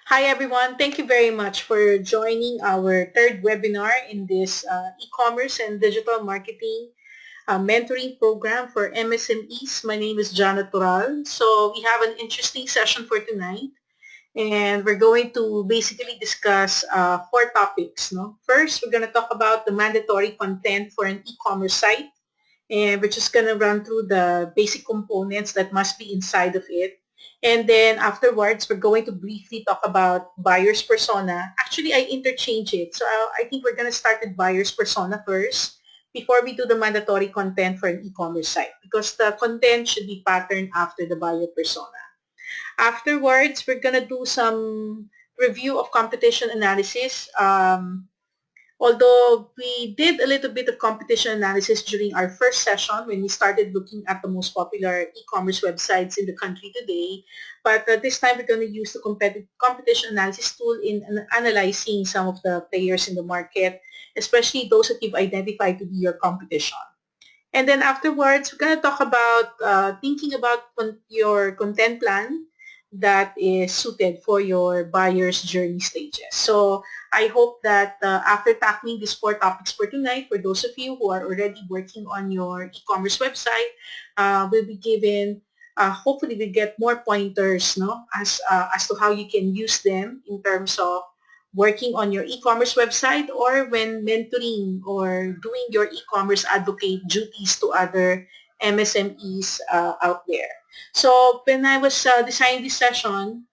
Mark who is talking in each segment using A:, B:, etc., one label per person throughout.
A: Hi everyone, thank you very much for joining our third webinar in this e-commerce and digital marketing mentoring program for MSMEs. My name is Janette Toral. So we have an interesting session for tonight and we're going to basically discuss four topics. No? First, we're going to talk about the mandatory content for an e-commerce site, and we're just going to run through the basic components that must be inside of it. And then afterwards, we're going to briefly talk about buyer's persona. Actually, I interchange it. So I think we're going to start with buyer's persona first before we do the mandatory content for an e-commerce site, because the content should be patterned after the buyer persona. Afterwards, we're going to do some review of competition analysis. Although we did a little bit of competition analysis during our first session when we started looking at the most popular e-commerce websites in the country today, but this time we're going to use the competition analysis tool in analyzing some of the players in the market, especially those that you've identified to be your competition. And then afterwards, we're going to talk about thinking about your content plan that is suited for your buyer's journey stages. So I hope that after tackling these four topics for tonight, for those of you who are already working on your e-commerce website, will be given, hopefully we get more pointers, no, as to how you can use them in terms of working on your e-commerce website or when mentoring or doing your e-commerce advocate duties to other MSMEs out there. So when I was designing this session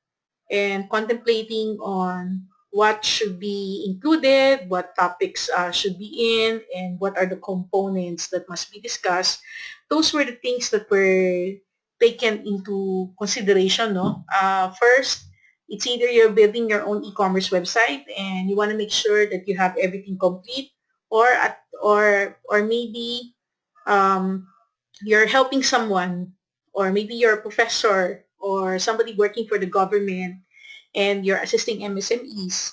A: and contemplating on what should be included, what topics should be in, and what are the components that must be discussed, those were the things that were taken into consideration. No, first, it's either you're building your own e-commerce website and you want to make sure that you have everything complete, or maybe um, you're helping someone, or maybe you're a professor or somebody working for the government and you're assisting MSMEs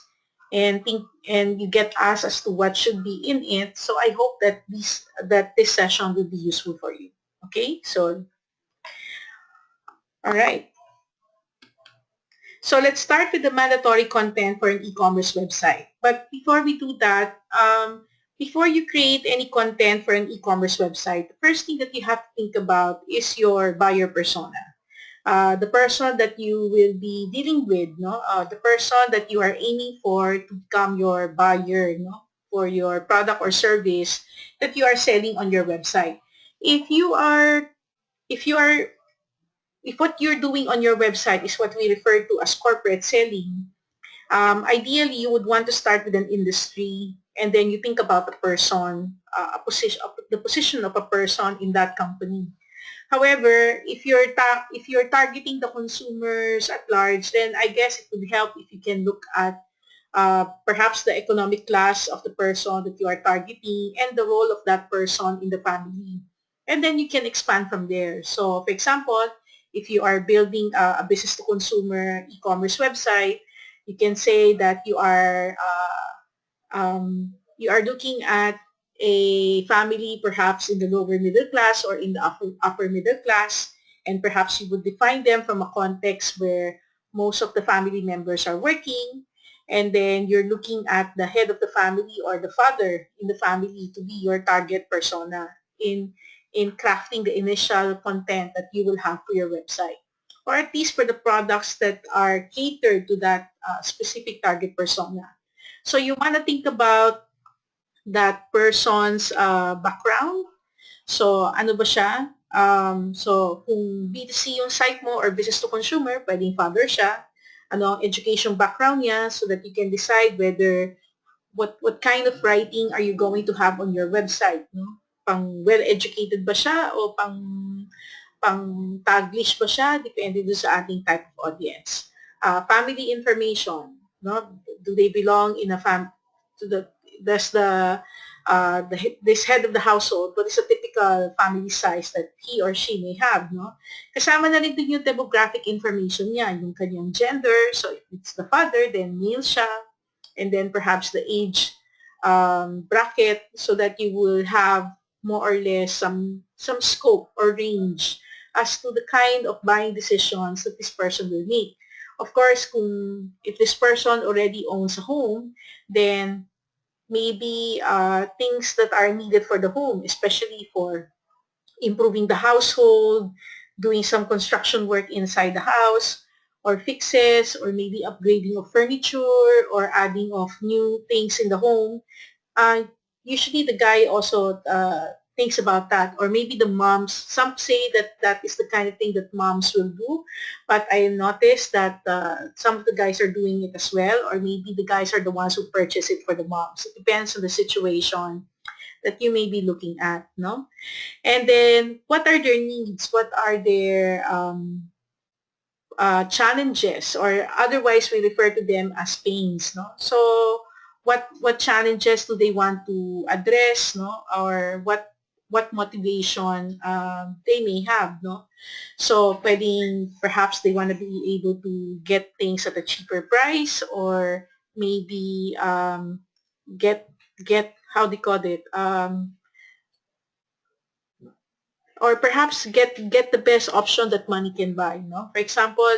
A: and you get asked as to what should be in it. So I hope that this session will be useful for you. Okay, so all right. So let's start with the mandatory content for an e-commerce website. But before we do that, before you create any content for an e-commerce website, the first thing that you have to think about is your buyer persona. The person that you will be dealing with, no? The person that you are aiming for to become your buyer, no? For your product or service that you are selling on your website. If you are, if you are if what you're doing on your website is what we refer to as corporate selling, ideally you would want to start with an industry and then you think about the person, the position of a person in that company. However, if you're targeting the consumers at large, then I guess it would help if you can look at perhaps the economic class of the person that you are targeting and the role of that person in the family. And then you can expand from there. So, for example, if you are building a business-to-consumer e-commerce website, you can say that you are looking at a family perhaps in the lower middle class or in the upper middle class, and perhaps you would define them from a context where most of the family members are working, and then you're looking at the head of the family or the father in the family to be your target persona in crafting the initial content that you will have for your website, or at least for the products that are catered to that specific target persona. So you want to think about that person's background. So ano ba siya? So kung B2C yung site mo or business to consumer, pwedeng father siya. Ano ang education background niya so that you can decide whether what kind of writing are you going to have on your website, no? Pang well-educated ba siya o pang Taglish ba siya? Depende doon sa ating type of audience. Family information, no? Do they belong in a to the does this head of the household, what is a typical family size that he or she may have, no? Kasama na rin din yung demographic information niya, yung kanyang gender. So if it's the father, then male siya. And then perhaps the age bracket so that you will have more or less some scope or range as to the kind of buying decisions that this person will make. Of course, if this person already owns a home, then maybe things that are needed for the home, especially for improving the household, doing some construction work inside the house, or fixes, or maybe upgrading of furniture, or adding of new things in the home. uh, Usually the guy also thinks about that, or maybe the moms. Some say that that is the kind of thing that moms will do, but I noticed that some of the guys are doing it as well, or maybe the guys are the ones who purchase it for the moms. It depends on the situation that you may be looking at, no? And then, what are their needs? What are their challenges, or otherwise we refer to them as pains, no? So what challenges do they want to address, no? Or what motivation they may have, no? So pwedeng perhaps they want to be able to get things at a cheaper price, or maybe get get how they call it, or perhaps get the best option that money can buy, no? For example,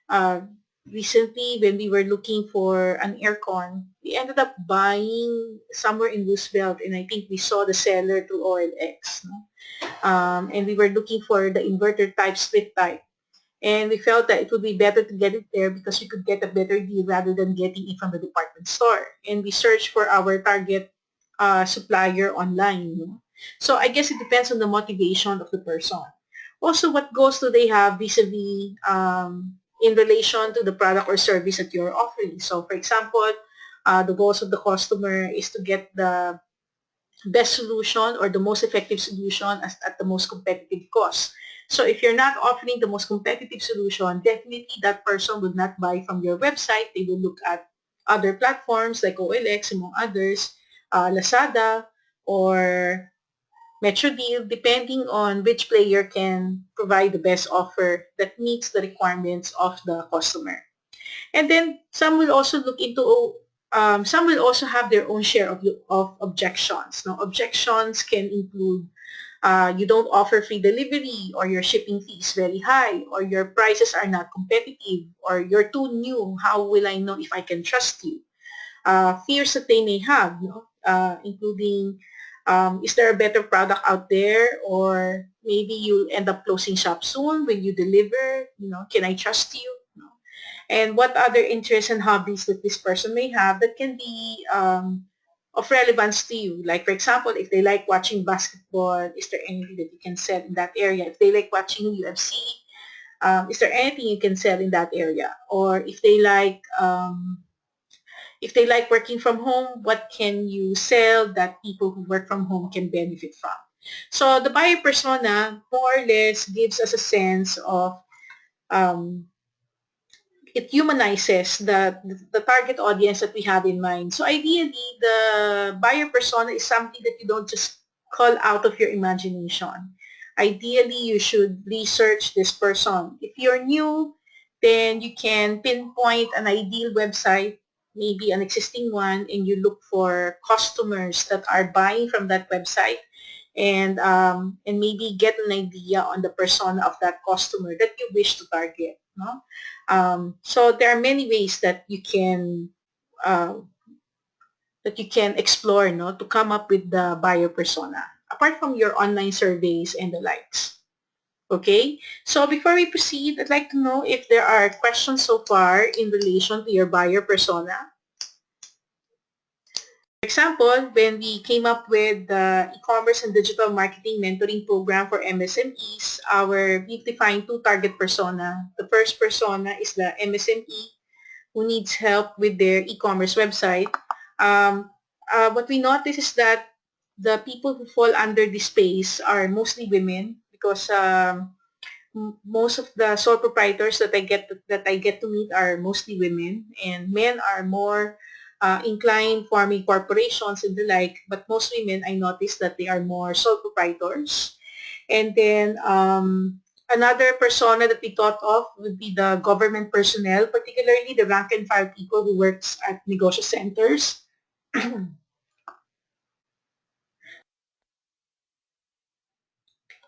A: uh, recently when we were looking for an aircon, we ended up buying somewhere in Roosevelt, and I think we saw the seller through OLX, no? And we were looking for the inverter type, split type. And we felt that it would be better to get it there because we could get a better deal rather than getting it from the department store. And we searched for our target supplier online. No? So I guess it depends on the motivation of the person. Also, what goals do they have vis-a-vis in relation to the product or service that you're offering? So, for example, the goals of the customer is to get the best solution or the most effective solution at the most competitive cost. So if you're not offering the most competitive solution, definitely that person would not buy from your website. They will look at other platforms like OLX, among others, Lazada, or Metro Deal, depending on which player can provide the best offer that meets the requirements of the customer. And then some will also look into, some will also have their own share of objections. Now, objections can include you don't offer free delivery, or your shipping fee is very high, or your prices are not competitive, or you're too new. How will I know if I can trust you? Fears that they may have, no? Including is there a better product out there, or maybe you'll end up closing shop soon when you deliver, can I trust you? No? And what other interests and hobbies that this person may have that can be of relevance to you. Like, for example, if they like watching basketball, is there anything that you can sell in that area? If they like watching UFC, is there anything you can sell in that area? Or if they like working from home, what can you sell that people who work from home can benefit from? So the buyer persona more or less gives us a sense of um, it humanizes the target audience that we have in mind. So ideally, the buyer persona is something that you don't just call out of your imagination. Ideally, you should research this person. If you're new, then you can pinpoint an ideal website, maybe an existing one, and you look for customers that are buying from that website, and maybe get an idea on the persona of that customer that you wish to target. No? So there are many ways uh, that you can explore, no, to come up with the buyer persona, apart from your online surveys and the likes. Okay, so before we proceed, I'd like to know if there are questions so far in relation to your buyer persona. For example, when we came up with the e-commerce and digital marketing mentoring program for MSMEs, we've defined two target persona. The first persona is the MSME who needs help with their e-commerce website. Um, what we notice is that the people who fall under this space are mostly women, because most of the sole proprietors that I get to meet are mostly women, and men are more inclined forming corporations and the like. But most women, I noticed that they are more sole proprietors. And then another persona that we thought of would be the government personnel, particularly the rank and file people who works at negosyo centers,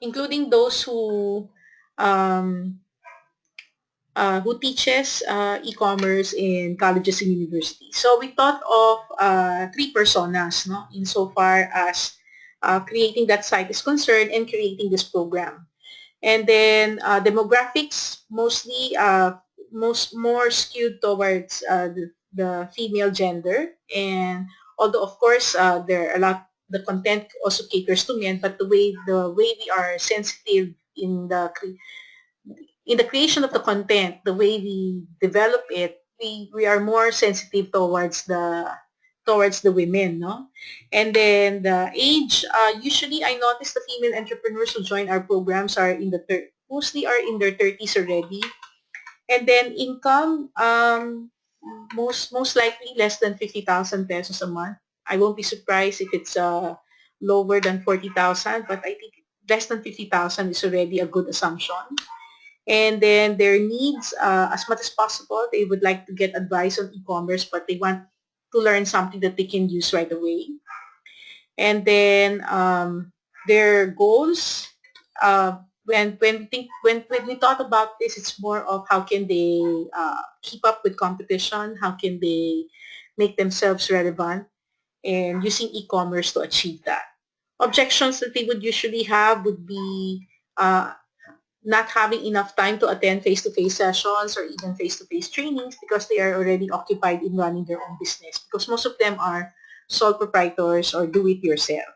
A: including those who um, who teaches e-commerce in colleges and universities. So we thought of three personas, no, insofar as creating that site is concerned and creating this program. And then demographics, mostly more skewed towards the female gender. And although of course there are a lot, the content also caters to men, but the way we are sensitive in the creation of the content, the way we develop it, we are more sensitive towards the women, no? And then the age, usually I notice the female entrepreneurs who join our programs are mostly are in their 30s already. And then income, most likely less than 50,000 pesos a month. I won't be surprised if it's lower than 40,000, but I think less than 50,000 is already a good assumption. And then their needs, as much as possible, they would like to get advice on e-commerce, but they want to learn something that they can use right away. And then their goals, when we thought about this, it's more of how can they keep up with competition, how can they make themselves relevant, and using e-commerce to achieve that. Objections that they would usually have would be not having enough time to attend face-to-face sessions or even face-to-face trainings because they are already occupied in running their own business, because most of them are sole proprietors or do-it-yourself.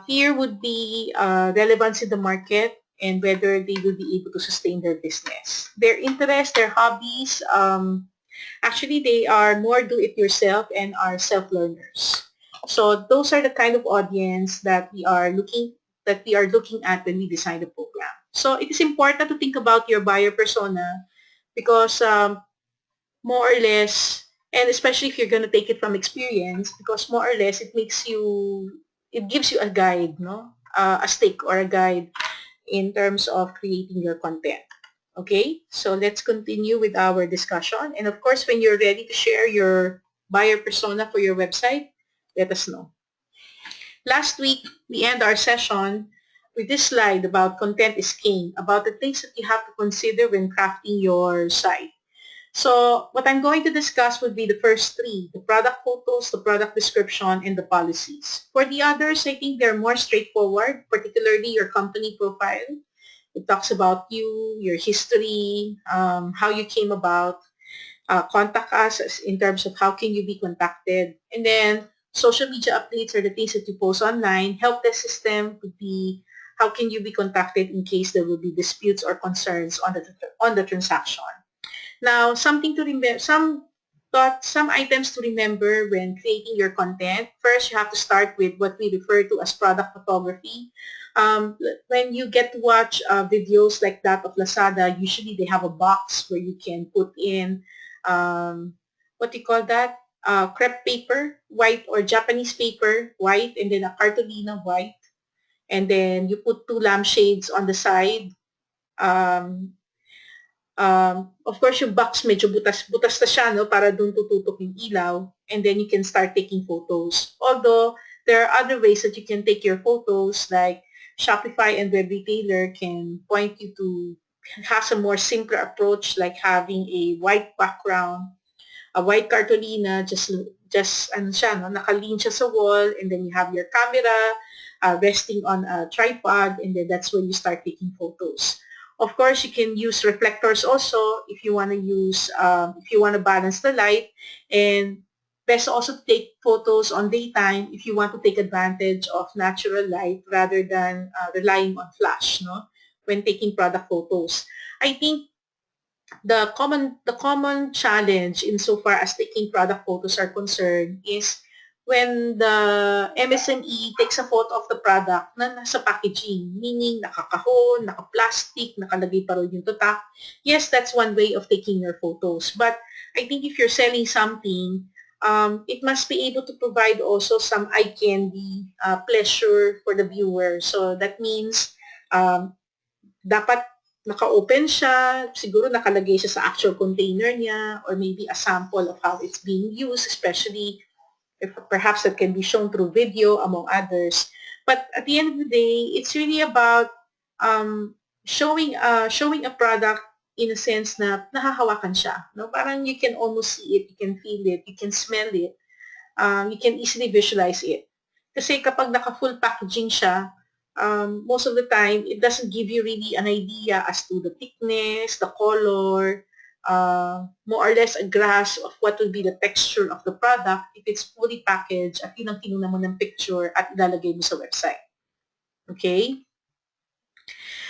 A: Fear would be relevance in the market and whether they will be able to sustain their business. Their interests, their hobbies, actually they are more do-it-yourself and are self-learners. So those are the kind of audience that we are looking at when we design the program. So it is important to think about your buyer persona because more or less, and especially if you're going to take it from experience, because more or less it gives you a guide, no? A stick or a guide in terms of creating your content. Okay, so let's continue with our discussion. And of course, when you're ready to share your buyer persona for your website, let us know. Last week, we end our session with this slide about content is king, about the things that you have to consider when crafting your site. So what I'm going to discuss would be the first three, the product photos, the product description, and the policies. For the others, I think they're more straightforward, particularly your company profile. It talks about you, your history, how you came about, contact us in terms of how can you be contacted. And then social media updates are the things that you post online. Help desk system would be how can you be contacted in case there will be disputes or concerns on the transaction. Now, something to remember, some items to remember when creating your content. First, you have to start with what we refer to as product photography. When you get to watch videos like that of Lazada, usually they have a box where you can put in, what do you call that? Crepe paper, white, or Japanese paper, white, and then a cartolina, white. And then you put two lampshades on the side. Um, of course, yung box medyo butas na siya, no, para doon tututok yung ilaw, and then you can start taking photos. Although, there are other ways that you can take your photos, like Shopify and Web Retailer can point you to, has a more simpler approach, like having a white background, a white cartolina, just ano siya, no, nakalean siya sa wall, and then you have your camera resting on a tripod, and then that's when you start taking photos. Of course, you can use reflectors also if you want to if you want to balance the light, and best also to take photos on daytime if you want to take advantage of natural light rather than relying on flash, no, when taking product photos. I think the common challenge insofar as taking product photos are concerned is when the MSME takes a photo of the product na nasa packaging, meaning nakakahon, naka-plastic, nakalagay pa rin yung tutak. Yes, that's one way of taking your photos. But I think if you're selling something, it must be able to provide also some eye candy, pleasure for the viewer. So that means dapat naka-open siya, siguro nakalagay siya sa actual container niya, or maybe a sample of how it's being used, especially if perhaps that can be shown through video, among others. But at the end of the day, it's really about showing a product in a sense na nahahawakan siya. No? Parang you can almost see it, you can feel it, you can smell it, you can easily visualize it. Kasi kapag naka-full packaging siya, most of the time, it doesn't give you really an idea as to the thickness, the color, more or less a grasp of what will be the texture of the product if it's fully packaged at yun ang tinuna mo ng picture at ilalagay mo sa website. Okay?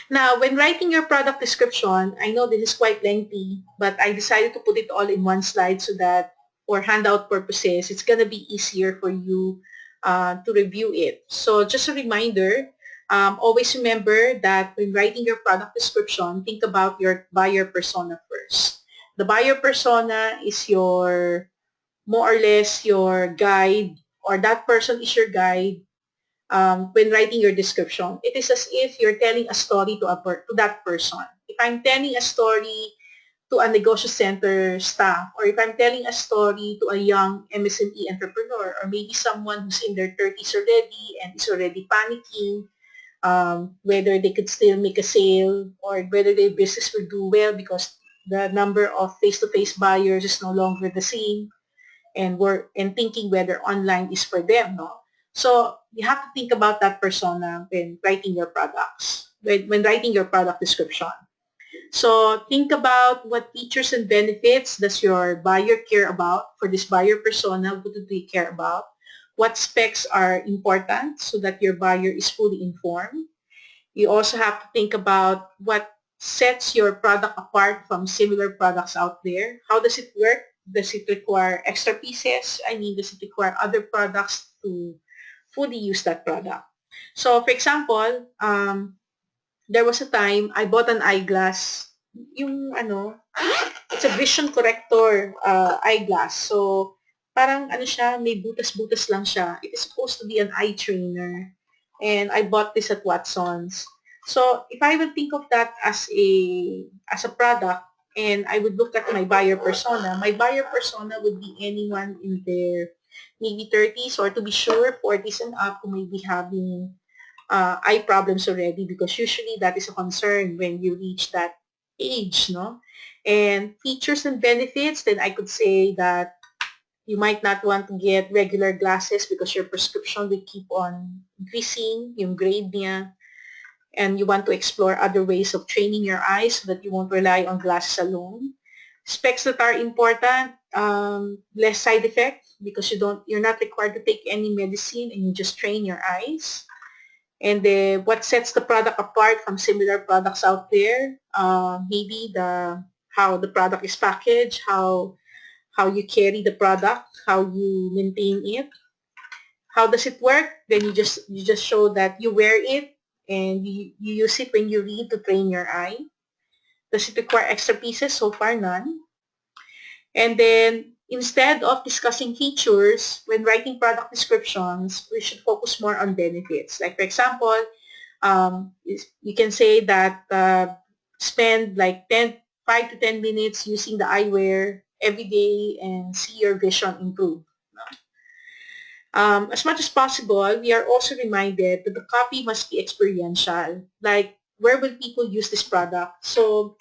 A: Now, when writing your product description, I know this is quite lengthy, but I decided to put it all in one slide so that for handout purposes, it's going to be easier for you to review it. So just a reminder, always remember that when writing your product description, think about your buyer persona first. The buyer persona is your, more or less, your guide, or that person is your guide when writing your description. It is as if you're telling a story to that person. If I'm telling a story to a negosyo center staff, or if I'm telling a story to a young MSME entrepreneur, or maybe someone who's in their 30s already and is already panicking, whether they could still make a sale or whether their business will do well because the number of face-to-face buyers is no longer the same, and thinking whether online is for them, no? So you have to think about that persona when writing your products, when writing your product description. So think about what features and benefits does your buyer care about. For this buyer persona, what do they care about? What specs are important so that your buyer is fully informed? You also have to think about what sets your product apart from similar products out there. How does it work? Does it require extra pieces? I mean, does it require other products to fully use that product? So, for example, there was a time I bought an eyeglass. Yung ano, it's a vision corrector eyeglass. So, parang ano siya, may butas-butas lang siya. It is supposed to be an eye trainer. And I bought this at Watson's. So, if I will think of that as a product, and I would look at my buyer persona would be anyone in their maybe 30s, or to be sure 40s and up, who may be having eye problems already, because usually that is a concern when you reach that age, no? And features and benefits, then I could say that you might not want to get regular glasses because your prescription will keep on increasing, yung grade niya, and you want to explore other ways of training your eyes so that you won't rely on glasses alone. Specs that are important, less side effects because you're not required to take any medicine and you just train your eyes. And what sets the product apart from similar products out there, maybe how the product is packaged, how you carry the product, how you maintain it. How does it work? Then you just show that you wear it and you use it when you read to train your eye. Does it require extra pieces? So far, none. And then instead of discussing features, when writing product descriptions, we should focus more on benefits. Like, for example, you can say that spend like 5 to 10 minutes using the eyewear every day and see your vision improve. As much as possible, we are also reminded that the copy must be experiential. Like, where will people use this product? So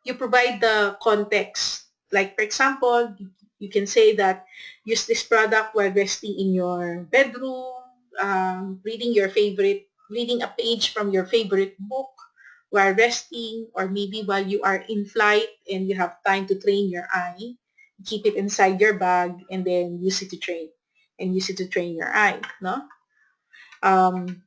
A: you provide the context. Like, for example, you can say that use this product while resting in your bedroom, reading a page from your favorite book while resting, or maybe while you are in flight and you have time to train your eye. Keep it inside your bag and then use it to train your eye, no? Um,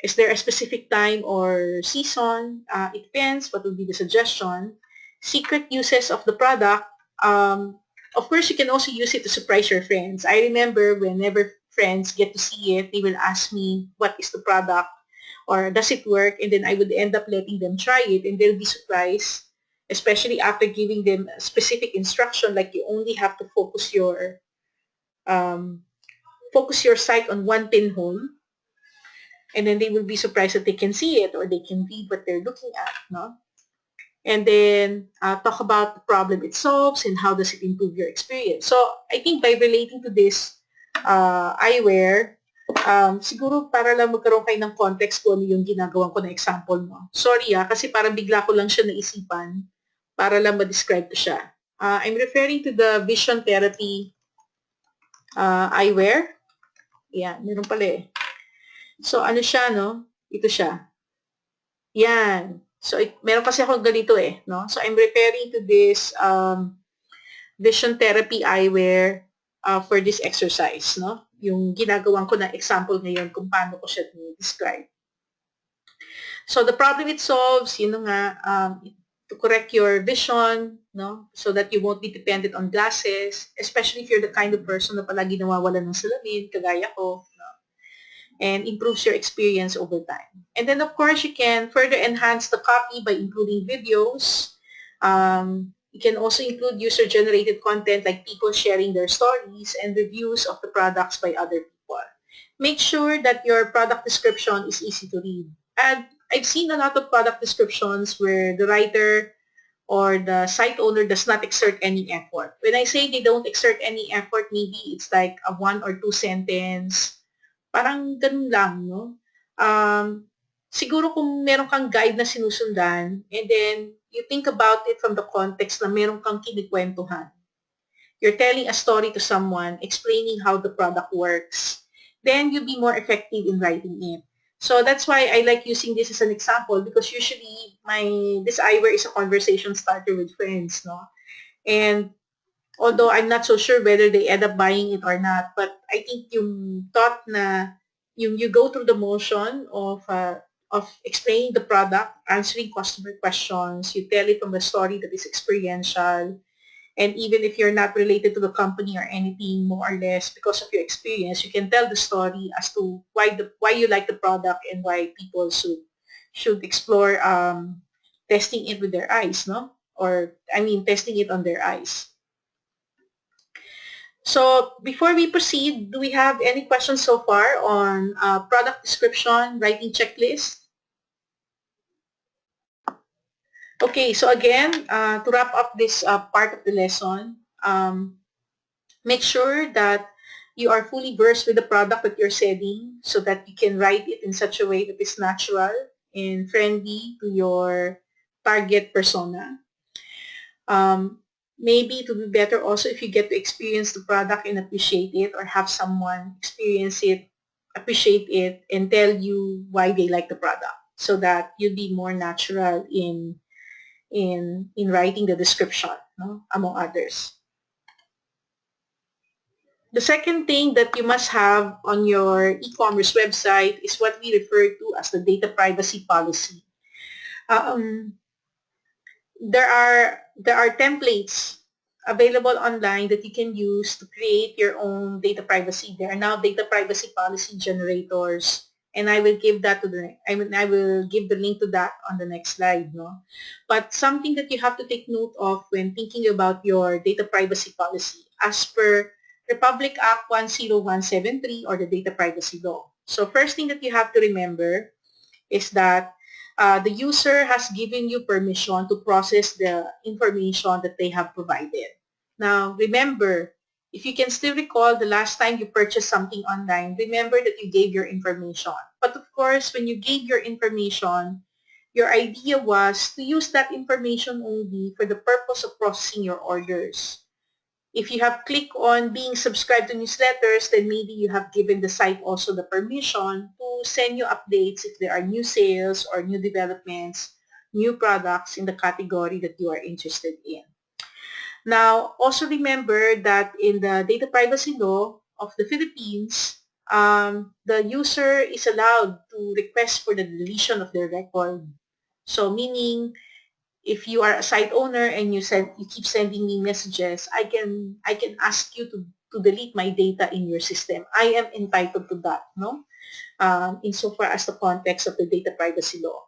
A: is there a specific time or season? It depends. What would be the suggestion? Secret uses of the product. Of course, you can also use it to surprise your friends. I remember whenever friends get to see it, they will ask me, what is the product? Or does it work? And then I would end up letting them try it and they'll be surprised, especially after giving them a specific instruction, like you only have to um, focus your sight on one pinhole, and then they will be surprised that they can see it or they can read what they're looking at, no? And then talk about the problem it solves and how does it improve your experience. So I think by relating to this eyewear, siguro para lang magkaroon kayo ng context kung ano yung ginagawa ko na example mo. Sorry kasi parang bigla ko lang siya naisipan. para lang ma-describe ko siya. I'm referring to the vision therapy eyewear. Yan, meron pala eh. So, ano siya, no? Ito siya. Yan. So, meron kasi ako ganito eh, no? So, I'm referring to this vision therapy eyewear for this exercise, no? Yung ginagawan ko na example ngayon kung paano ko siya describe. So, the problem it solves, yun nga, to correct your vision, no? So that you won't be dependent on glasses, especially if you're the kind of person na palagi nawawalan ng salamin, kagaya ko, no? And improves your experience over time. And then, of course, you can further enhance the copy by including videos. You can also include user-generated content like people sharing their stories and reviews of the products by other people. Make sure that your product description is easy to read. And I've seen a lot of product descriptions where the writer or the site owner does not exert any effort. When I say they don't exert any effort, maybe it's like a 1 or 2 sentence. Parang ganun lang, no? Siguro kung meron kang guide na sinusundan, and then you think about it from the context na meron kang kinikwentuhan. You're telling a story to someone, explaining how the product works, then you'll be more effective in writing it. So that's why I like using this as an example because usually this eyewear is a conversation starter with friends, no? And although I'm not so sure whether they end up buying it or not, but I think yung thought na you go through the motion of explaining the product, answering customer questions, you tell it from a story that is experiential, and even if you're not related to the company or anything, more or less, because of your experience, you can tell the story as to why you like the product and why people should explore testing it with their eyes, no? Or I mean, testing it on their eyes. So before we proceed, do we have any questions so far on product description, writing checklist? Okay, so again, to wrap up this part of the lesson, make sure that you are fully versed with the product that you're selling so that you can write it in such a way that is natural and friendly to your target persona. Maybe it would be better also if you get to experience the product and appreciate it or have someone experience it, appreciate it, and tell you why they like the product so that you'll be more natural in writing the description, no? Among others. The second thing that you must have on your e-commerce website is what we refer to as the data privacy policy. Um, there are templates available online that you can use to create your own data privacy. There are now data privacy policy generators, and I will give that to I will give the link to that on the next slide, no? But something that you have to take note of when thinking about your data privacy policy, as per Republic Act 10173 or the Data Privacy Law. So first thing that you have to remember is that the user has given you permission to process the information that they have provided. Now, remember, if you can still recall the last time you purchased something online, remember that you gave your information. But of course, when you gave your information, your idea was to use that information only for the purpose of processing your orders. If you have clicked on being subscribed to newsletters, then maybe you have given the site also the permission to send you updates if there are new sales or new developments, new products in the category that you are interested in. Now, also remember that in the data privacy law of the Philippines, the user is allowed to request for the deletion of their record. So meaning if you are a site owner and you keep sending me messages, I can ask you to delete my data in your system. I am entitled to that, no? Insofar as the context of the data privacy law.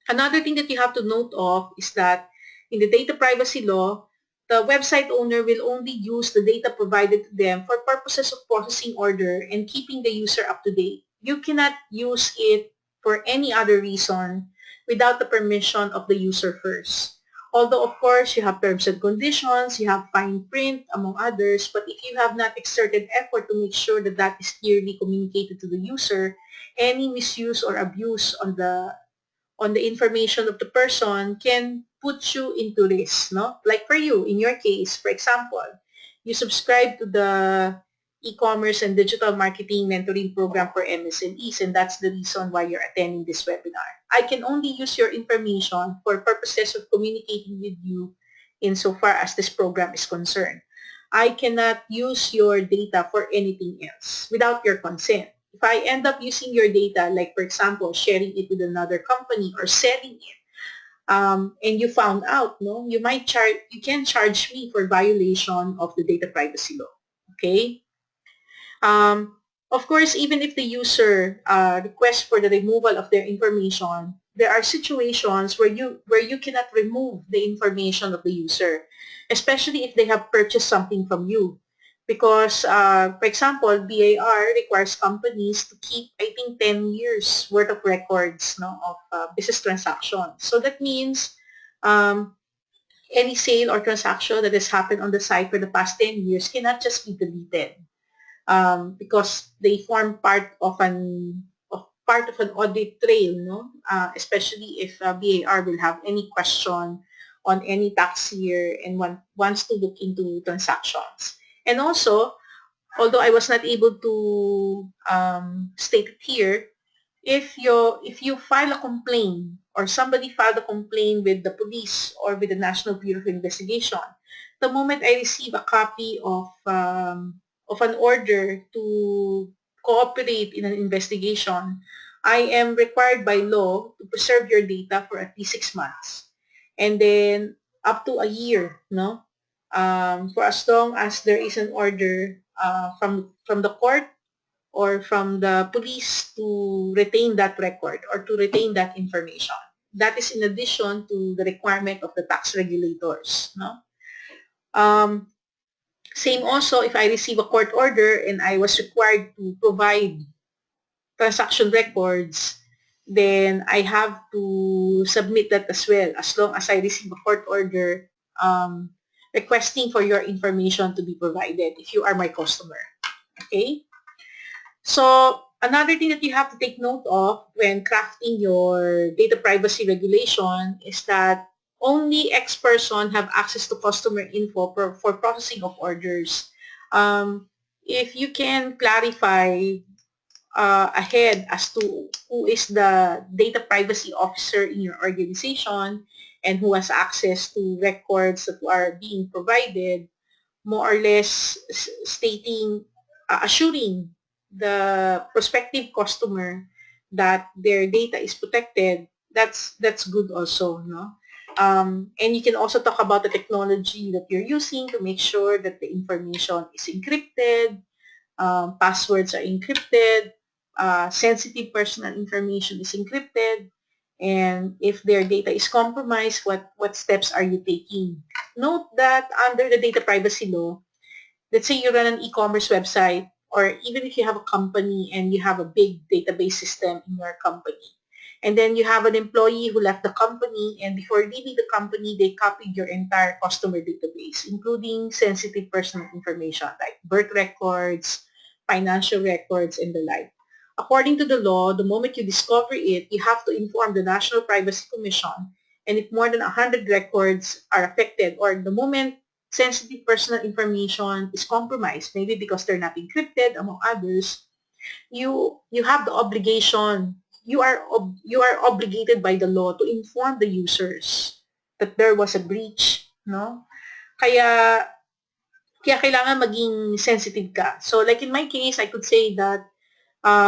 A: Another thing that you have to note of is that in the data privacy law, the website owner will only use the data provided to them for purposes of processing order and keeping the user up to date. You cannot use it for any other reason without the permission of the user first. Although, of course, you have terms and conditions, you have fine print, among others, but if you have not exerted effort to make sure that that is clearly communicated to the user, any misuse or abuse on the information of the person can put you into risk, no? Like for you, in your case, for example, you subscribe to the e-commerce and digital marketing mentoring program for MSMEs, and that's the reason why you're attending this webinar. I can only use your information for purposes of communicating with you insofar as this program is concerned. I cannot use your data for anything else without your consent. If I end up using your data, like for example, sharing it with another company or selling it, and you found out, no, you can charge me for violation of the data privacy law. Okay. Um, of course, even if the user requests for the removal of their information, there are situations where you cannot remove the information of the user, especially if they have purchased something from you. Because, for example, BAR requires companies to keep, I think, 10 years worth of records, no, of business transactions. So that means um, any sale or transaction that has happened on the site for the past 10 years cannot just be deleted, because they form part of an audit trail, no? Especially if BAR will have any question on any tax year and wants to look into transactions. And also, although I was not able to state it here, if you file a complaint or somebody filed a complaint with the police or with the National Bureau of Investigation, the moment I receive a copy of an order to cooperate in an investigation, I am required by law to preserve your data for at least 6 months, and then up to a year, no? For as long as there is an order from the court or from the police to retain that record or to retain that information. That is in addition to the requirement of the tax regulators. No? Um, Same also if I receive a court order and I was required to provide transaction records, then I have to submit that as well as long as I receive a court order requesting for your information to be provided if you are my customer. Okay? So another thing that you have to take note of when crafting your data privacy regulation is that only X person have access to customer info for processing of orders. If you can clarify ahead as to who is the data privacy officer in your organization and who has access to records that are being provided, more or less stating, assuring the prospective customer that their data is protected, that's good also, no? And you can also talk about the technology that you're using to make sure that the information is encrypted, passwords are encrypted, sensitive personal information is encrypted, and if their data is compromised, what steps are you taking? Note that under the data privacy law, let's say you run an e-commerce website, or even if you have a company and you have a big database system in your company, and then you have an employee who left the company, and before leaving the company, they copied your entire customer database, including sensitive personal information like birth records, financial records, and the like. According to the law, the moment you discover it, you have to inform the National Privacy Commission, and if more than 100 records are affected, or the moment sensitive personal information is compromised, maybe because they're not encrypted, among others, you have the obligation, you are obligated by the law to inform the users that there was a breach, no? Kaya kaya kailangan maging sensitive ka. So like in my case, I could say that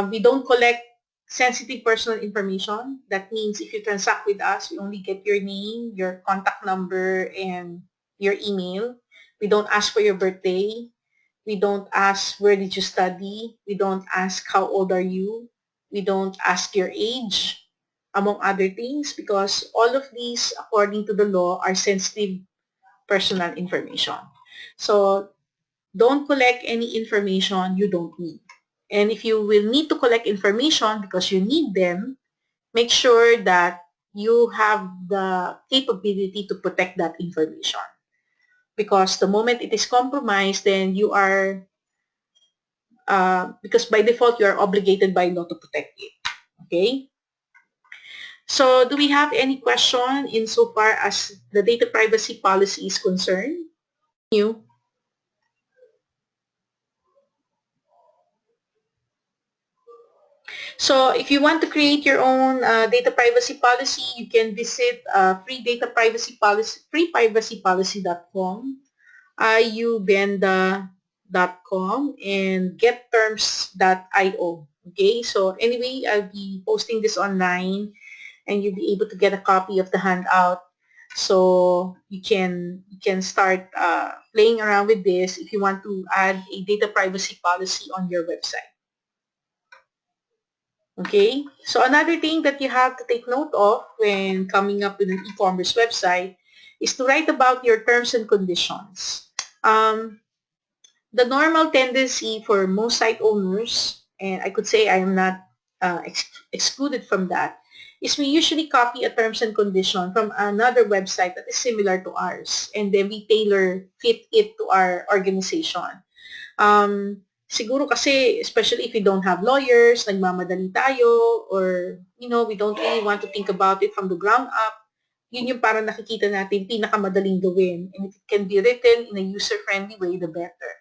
A: we don't collect sensitive personal information. That means if you transact with us, we only get your name, your contact number, and your email. We don't ask for your birthday. We don't ask where did you study. We don't ask how old are you. We don't ask your age, among other things, because all of these, according to the law, are sensitive personal information. So don't collect any information you don't need. And if you will need to collect information because you need them, make sure that you have the capability to protect that information. Because the moment it is compromised, then you are, because by default, you are obligated by law to protect it. Okay? So do we have any question insofar as the data privacy policy is concerned? You? So if you want to create your own data privacy policy, you can visit freeprivacypolicy.com, iubenda.com, and getterms.io. Okay, so anyway, I'll be posting this online and you'll be able to get a copy of the handout. So you can start playing around with this if you want to add a data privacy policy on your website. Okay, so another thing that you have to take note of when coming up with an e-commerce website is to write about your terms and conditions. Um, the normal tendency for most site owners, and I could say I am not excluded from that, is we usually copy a terms and condition from another website that is similar to ours, and then we tailor fit it to our organization. Siguro kasi, especially if we don't have lawyers, nagmamadali tayo, or, we don't really want to think about it from the ground up, yun yung parang nakikita natin pinakamadaling gawin. And if it can be written in a user-friendly way, the better.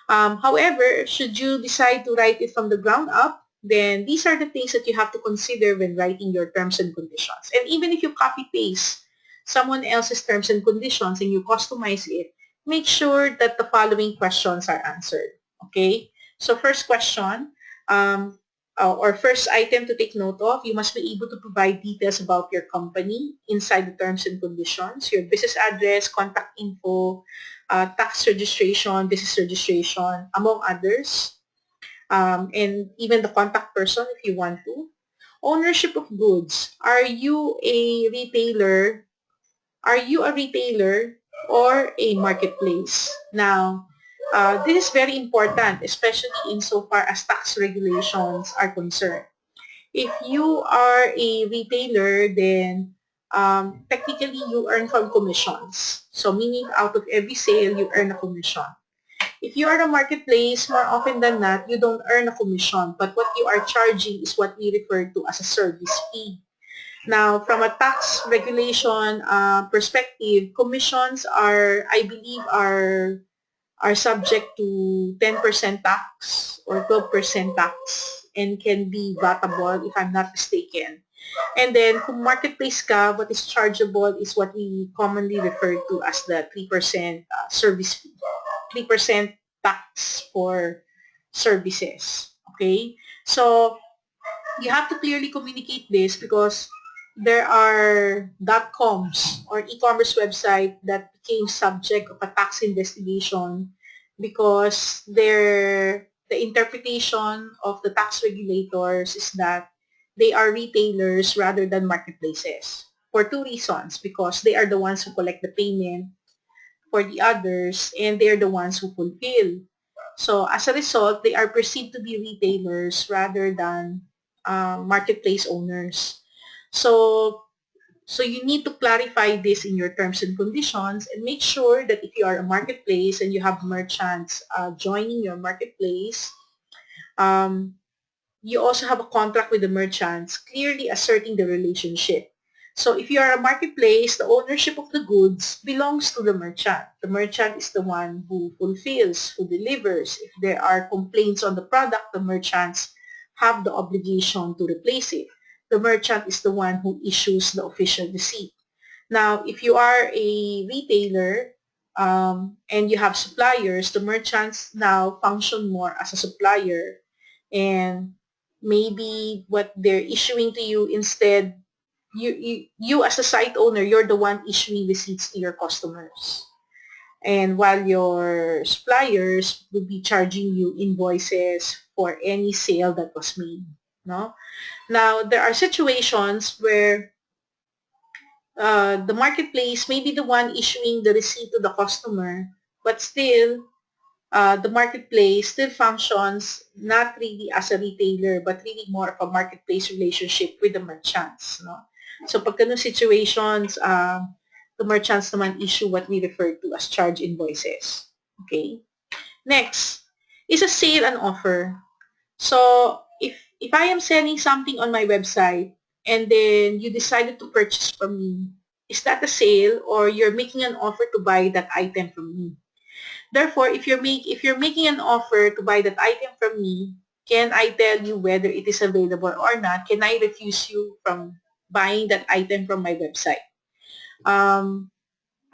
A: However, should you decide to write it from the ground up, then these are the things that you have to consider when writing your terms and conditions. And even if you copy-paste someone else's terms and conditions and you customize it, make sure that the following questions are answered. Okay? So first question, or first item to take note of, you must be able to provide details about your company inside the terms and conditions, your business address, contact info, tax registration, business registration, among others, and even the contact person if you want to. Ownership of goods. Are you a retailer? Are you a retailer or a marketplace? Now, this is very important, especially insofar as tax regulations are concerned. If you are a retailer, then technically you earn from commissions. So meaning out of every sale, you earn a commission. If you are a marketplace, more often than not, you don't earn a commission, but what you are charging is what we refer to as a service fee. Now, from a tax regulation perspective, commissions I believe, are subject to 10% tax or 12% tax and can be vatable if I'm not mistaken. And then kung marketplace ka, what is chargeable is what we commonly refer to as the 3% service fee. 3% tax for services. Okay? So you have to clearly communicate this because there are .coms or e-commerce website that became subject of a tax investigation because the interpretation of the tax regulators is that they are retailers rather than marketplaces for two reasons, because they are the ones who collect the payment for the others and they're the ones who fulfill. So as a result, they are perceived to be retailers rather than marketplace owners. So, so you need to clarify this in your terms and conditions and make sure that if you are a marketplace and you have merchants joining your marketplace, um, you also have a contract with the merchants, clearly asserting the relationship. So if you are a marketplace, the ownership of the goods belongs to the merchant. The merchant is the one who fulfills, who delivers. If there are complaints on the product, the merchants have the obligation to replace it. The merchant is the one who issues the official receipt. Now, if you are a retailer and you have suppliers, the merchants now function more as a supplier, and maybe what they're issuing to you instead, you as a site owner, you're the one issuing receipts to your customers. And while your suppliers will be charging you invoices for any sale that was made. No? Now, there are situations where the marketplace may be the one issuing the receipt to the customer, but still, the marketplace still functions not really as a retailer, but really more of a marketplace relationship with the merchants. No? So pag ganun situations, the merchants naman issue what we refer to as charge invoices. Okay? Next, is a sale and offer. So if I am selling something on my website, and then you decided to purchase from me, is that a sale or you're making an offer to buy that item from me? Therefore, if you're making an offer to buy that item from me, can I tell you whether it is available or not? Can I refuse you from buying that item from my website? Um,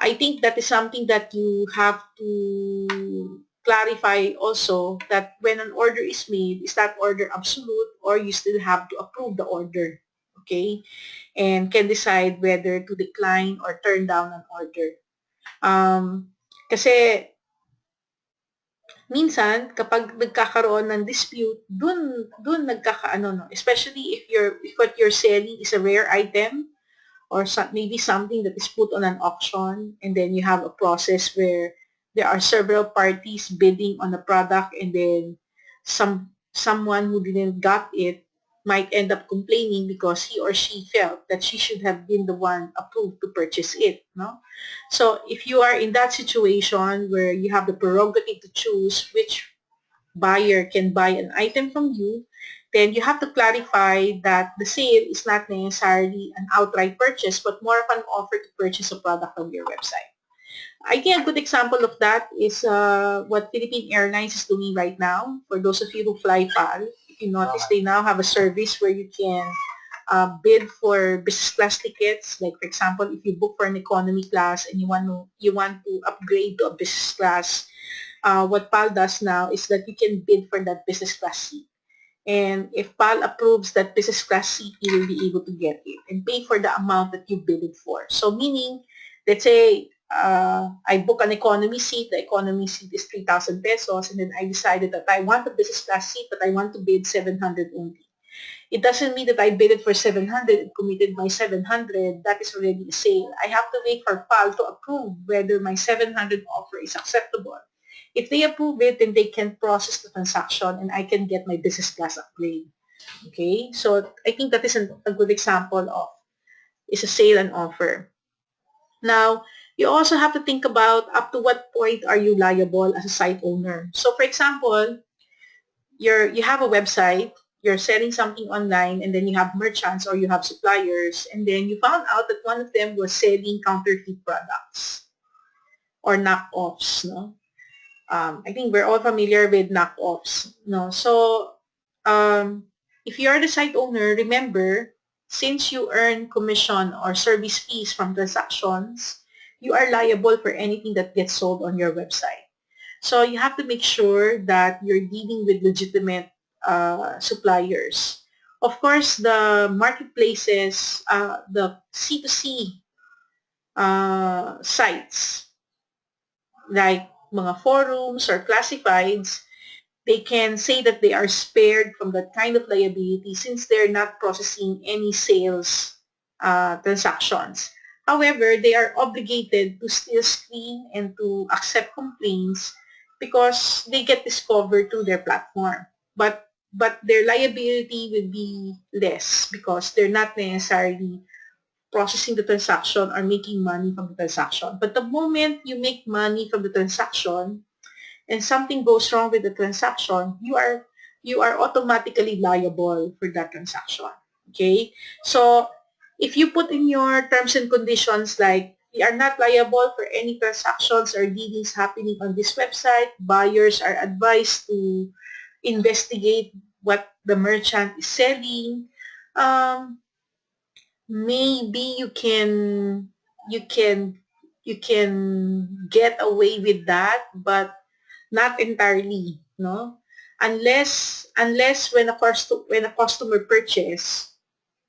A: I think that is something that you have to clarify also, that when an order is made, is that order absolute or you still have to approve the order, okay? And can decide whether to decline or turn down an order. Kasi minsan kapag nagkakaroon ng dispute, dun nagkakaano, no? Especially if what you're selling is a rare item, or maybe something that is put on an auction, and then you have a process where there are several parties bidding on a product, and then someone who didn't got it might end up complaining because he or she felt that she should have been the one approved to purchase it, no? So if you are in that situation where you have the prerogative to choose which buyer can buy an item from you, then you have to clarify that the sale is not necessarily an outright purchase, but more of an offer to purchase a product on your website. I think a good example of that is what Philippine Airlines is doing right now. For those of you who fly PAL, if you notice, they now have a service where you can bid for business class tickets. Like for example, if you book for an economy class and you want to upgrade to a business class, what PAL does now is that you can bid for that business class seat. And if PAL approves that business class seat, you will be able to get it and pay for the amount that you bid for. So meaning, let's say I book an economy seat, the economy seat is 3,000 pesos, and then I decided that I want a business class seat, but I want to bid 700 only. It doesn't mean that I bid it for 700 and committed my 700. That is already a sale. I have to wait for PAL to approve whether my 700 offer is acceptable. If they approve it, then they can process the transaction and I can get my business class upgrade. Okay, so I think that is a good example of is a sale and offer. Now, you also have to think about up to what point are you liable as a site owner. So for example, you have a website, you're selling something online, and then you have merchants or you have suppliers, and then you found out that one of them was selling counterfeit products or knockoffs, no? I think we're all familiar with knockoffs, no? So if you are the site owner, remember, since you earn commission or service fees from transactions, you are liable for anything that gets sold on your website. So you have to make sure that you're dealing with legitimate suppliers. Of course, the marketplaces, the C2C sites, like mga forums or classifieds, they can say that they are spared from that kind of liability since they're not processing any sales transactions. However, they are obligated to still screen and to accept complaints because they get discovered through their platform. But their liability will be less because they're not necessarily processing the transaction or making money from the transaction. But the moment you make money from the transaction, and something goes wrong with the transaction, you are automatically liable for that transaction. Okay? So if you put in your terms and conditions like we are not liable for any transactions or dealings happening on this website, buyers are advised to investigate what the merchant is selling, um, maybe you can you can get away with that, but not entirely, no? Unless when a customer purchase,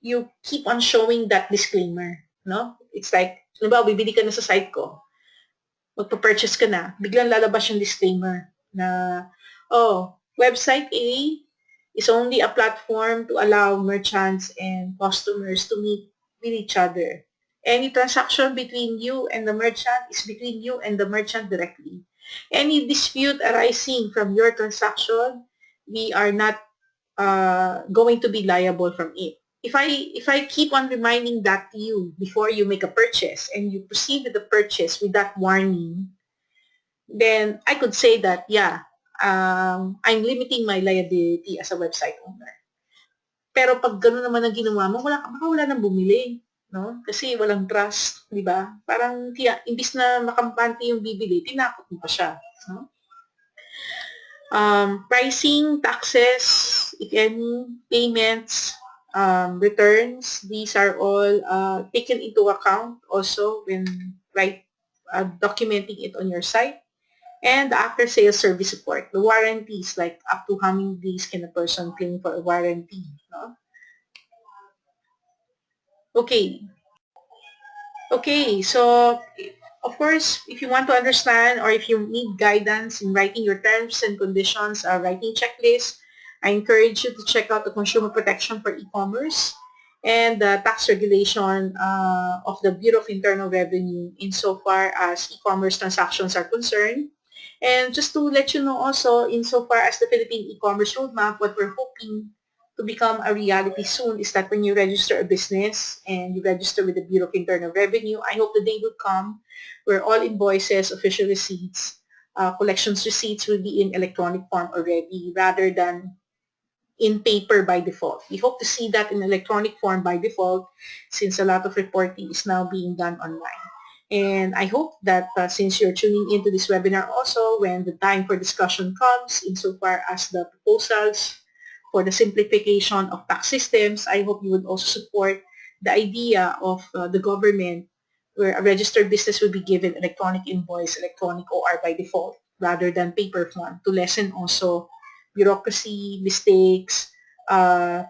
A: you keep on showing that disclaimer, no? It's like, halimbawa, bibili ka na sa site ko, magpa-purchase ka na, biglang lalabas yung disclaimer na, oh, website A is only a platform to allow merchants and customers to meet with each other. Any transaction between you and the merchant is between you and the merchant directly. Any dispute arising from your transaction, we are not going to be liable from it. If I keep on reminding that to you before you make a purchase and you proceed with the purchase with that warning, then I could say that, yeah, I'm limiting my liability as a website owner. Pero pag gano'n naman ang ginawa mo, baka wala nang bumili, no? Kasi walang trust, di ba? Parang imbis na makampante yung bibili, tinakot mo pa siya, no? Pricing, taxes, if any, payments, returns, these are all taken into account also when documenting it on your site. And the after-sales service support, the warranties, like up to how many days can a person claim for a warranty, no? Okay. Okay, so of course, if you want to understand or if you need guidance in writing your terms and conditions, writing checklist, I encourage you to check out the Consumer Protection for E-commerce and the tax regulation of the Bureau of Internal Revenue insofar as e-commerce transactions are concerned. And just to let you know also, insofar as the Philippine e-commerce roadmap, what we're hoping to become a reality soon is that when you register a business and you register with the Bureau of Internal Revenue, I hope the day will come where all invoices, official receipts, collections receipts will be in electronic form already rather than in paper by default. We hope to see that in electronic form by default since a lot of reporting is now being done online. And I hope that since you're tuning into this webinar also, when the time for discussion comes insofar as the proposals for the simplification of tax systems, I hope you would also support the idea of the government where a registered business will be given electronic invoice, electronic OR by default rather than paper form to lessen also bureaucracy, mistakes, uh,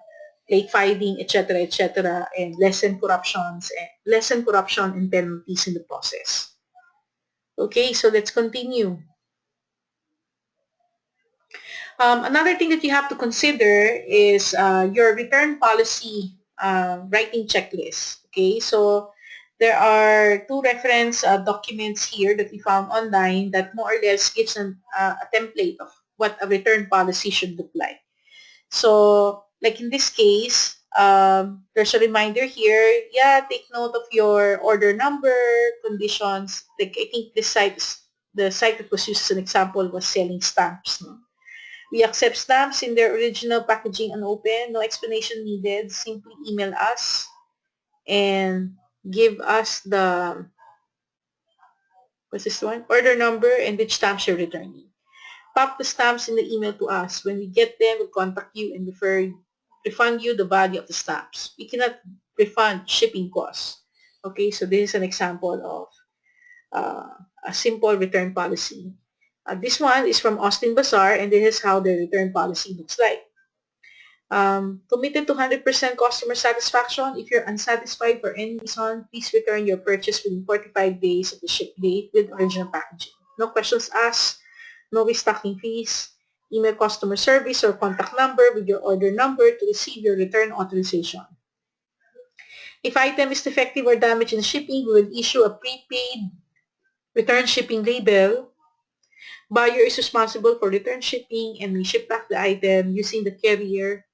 A: late filing, etc., and lessen corruption and penalties in the process. Okay, so let's continue. Another thing that you have to consider is your return policy writing checklist. Okay, so there are two reference documents here that we found online that more or less gives a template of what a return policy should look like. So, like in this case, there's a reminder here. Yeah, take note of your order number, conditions. Like I think the site that was used as an example was selling stamps. No? We accept stamps in their original packaging unopened. No explanation needed. Simply email us and give us the what's this one? Order number and which stamps you're returning. Pop the stamps in the email to us. When we get them, we'll contact you and refund you the value of the stamps. We cannot refund shipping costs. Okay, so this is an example of a simple return policy. This one is from Austin Bazaar, and this is how the return policy looks like. Committed to 100% customer satisfaction. If you're unsatisfied for any reason, please return your purchase within 45 days of the ship date with original packaging. No questions asked, no restocking fees. Email customer service or contact number with your order number to receive your return authorization. If item is defective or damaged in shipping, we will issue a prepaid return shipping label. Buyer is responsible for return shipping and may ship back the item using the carrier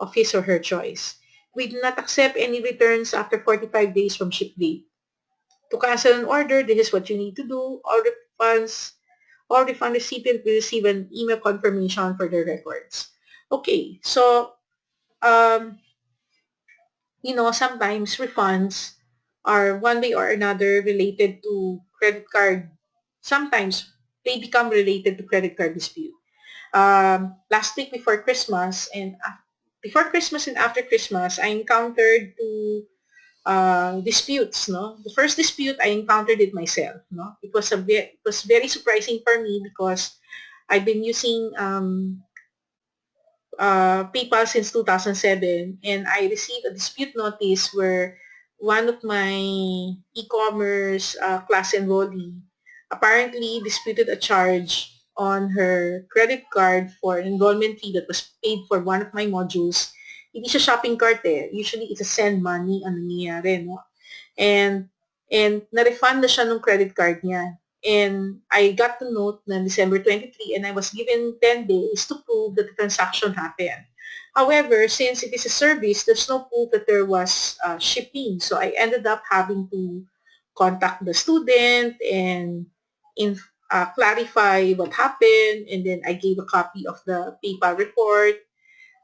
A: of his or her choice. We do not accept any returns after 45 days from ship date. To cancel an order, this is what you need to do. All refund recipient will receive an email confirmation for their records. Okay, so, um, sometimes refunds are one way or another related to credit card. Sometimes they become related to credit card dispute. Last week before Christmas and after Christmas, I encountered two disputes. No, the first dispute I encountered it myself. No, it was very surprising for me because I've been using PayPal since 2007, and I received a dispute notice where one of my e-commerce class enrollee apparently disputed a charge on her credit card for an enrollment fee that was paid for one of my modules. Hindi siya shopping cart eh. Usually, it's a send money ang nangyayari, no? And, and na-refund na siya nung credit card niya. And I got to note na December 23 and I was given 10 days to prove that the transaction happened. However, since it is a service, there's no proof that there was shipping. So I ended up having to contact the student and clarify what happened. And then I gave a copy of the PayPal report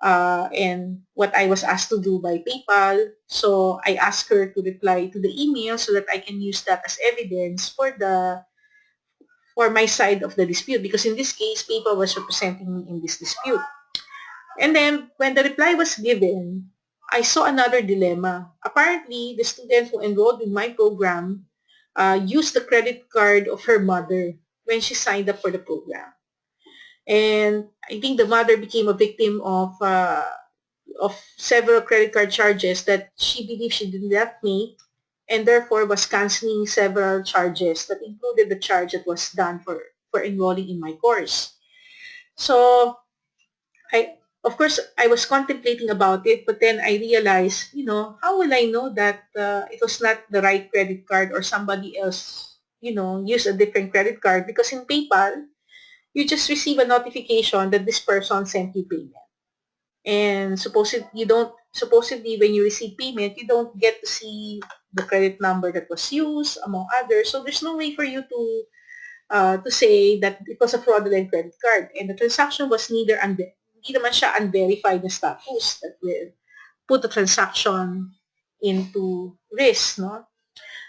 A: and what I was asked to do by PayPal. So I asked her to reply to the email so that I can use that as evidence for my side of the dispute, because in this case, PayPal was representing me in this dispute. And then when the reply was given, I saw another dilemma. Apparently, the student who enrolled in my program used the credit card of her mother when she signed up for the program. And I think the mother became a victim of several credit card charges that she believed she did not make, and therefore was canceling several charges that included the charge that was done for enrolling in my course. So of course, I was contemplating about it, but then I realized, how will I know that it was not the right credit card or somebody else, used a different credit card? Because in PayPal, you just receive a notification that this person sent you payment. And supposedly when you receive payment, you don't get to see the credit number that was used, among others. So there's no way for you to say that it was a fraudulent credit card. And the transaction was hindi naman siya unverified na status that will put the transaction into risk, no?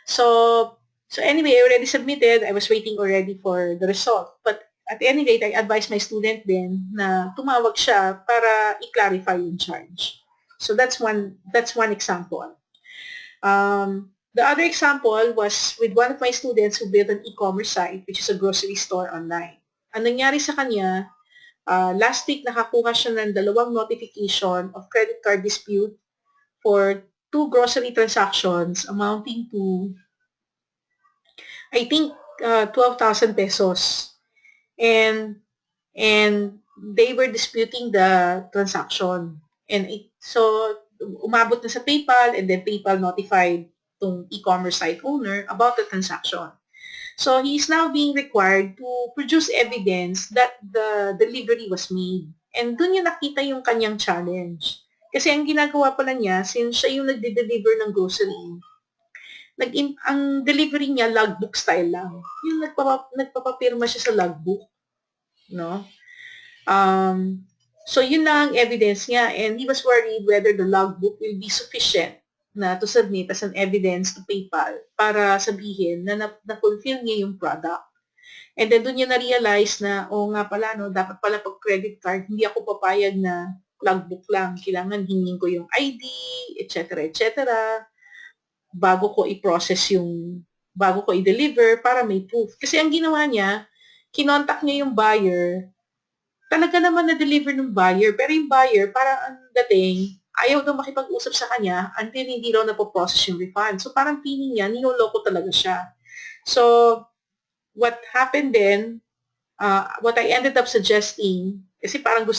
A: So, so anyway, I already submitted. I was waiting already for the result. But at any rate, I advised my student then na tumawag siya para i-clarify yung charge. So that's one example. The other example was with one of my students who built an e-commerce site, which is a grocery store online. Ang nangyari sa kanya, last week nakakuha siya ng 2 notification of credit card dispute for 2 grocery transactions amounting to, I think, 12,000 pesos. And and they were disputing the transaction. So umabot na sa PayPal, and then PayPal notified tong e-commerce site owner about the transaction. So he is now being required to produce evidence that the delivery was made. And dun yung nakita yung kanyang challenge. Kasi ang ginagawa pala niya, since siya yung nagde-deliver ng grocery, ang delivery niya logbook style lang. Yung nagpapapirma siya sa logbook, no? Um, so yun lang ang evidence niya, and he was worried whether the logbook will be sufficient na to submit as an evidence to PayPal para sabihin na na-fulfill niya yung product. And then doon niya na-realize na, nga pala, no, dapat pala pag credit card, hindi ako papayag na logbook lang. Kailangan hingin ko yung ID, etc., etc., bago ko i-deliver para may proof. Kasi ang ginawa niya, kinontak niya yung buyer, talaga naman na-deliver ng buyer, pero yung buyer, parang ang dating, ayaw daw makipag-usap sa kanya until hindi raw napoprocess yung refund. So parang feeling niya, niloloko talaga siya. So what happened then, what I ended up suggesting, kasi parang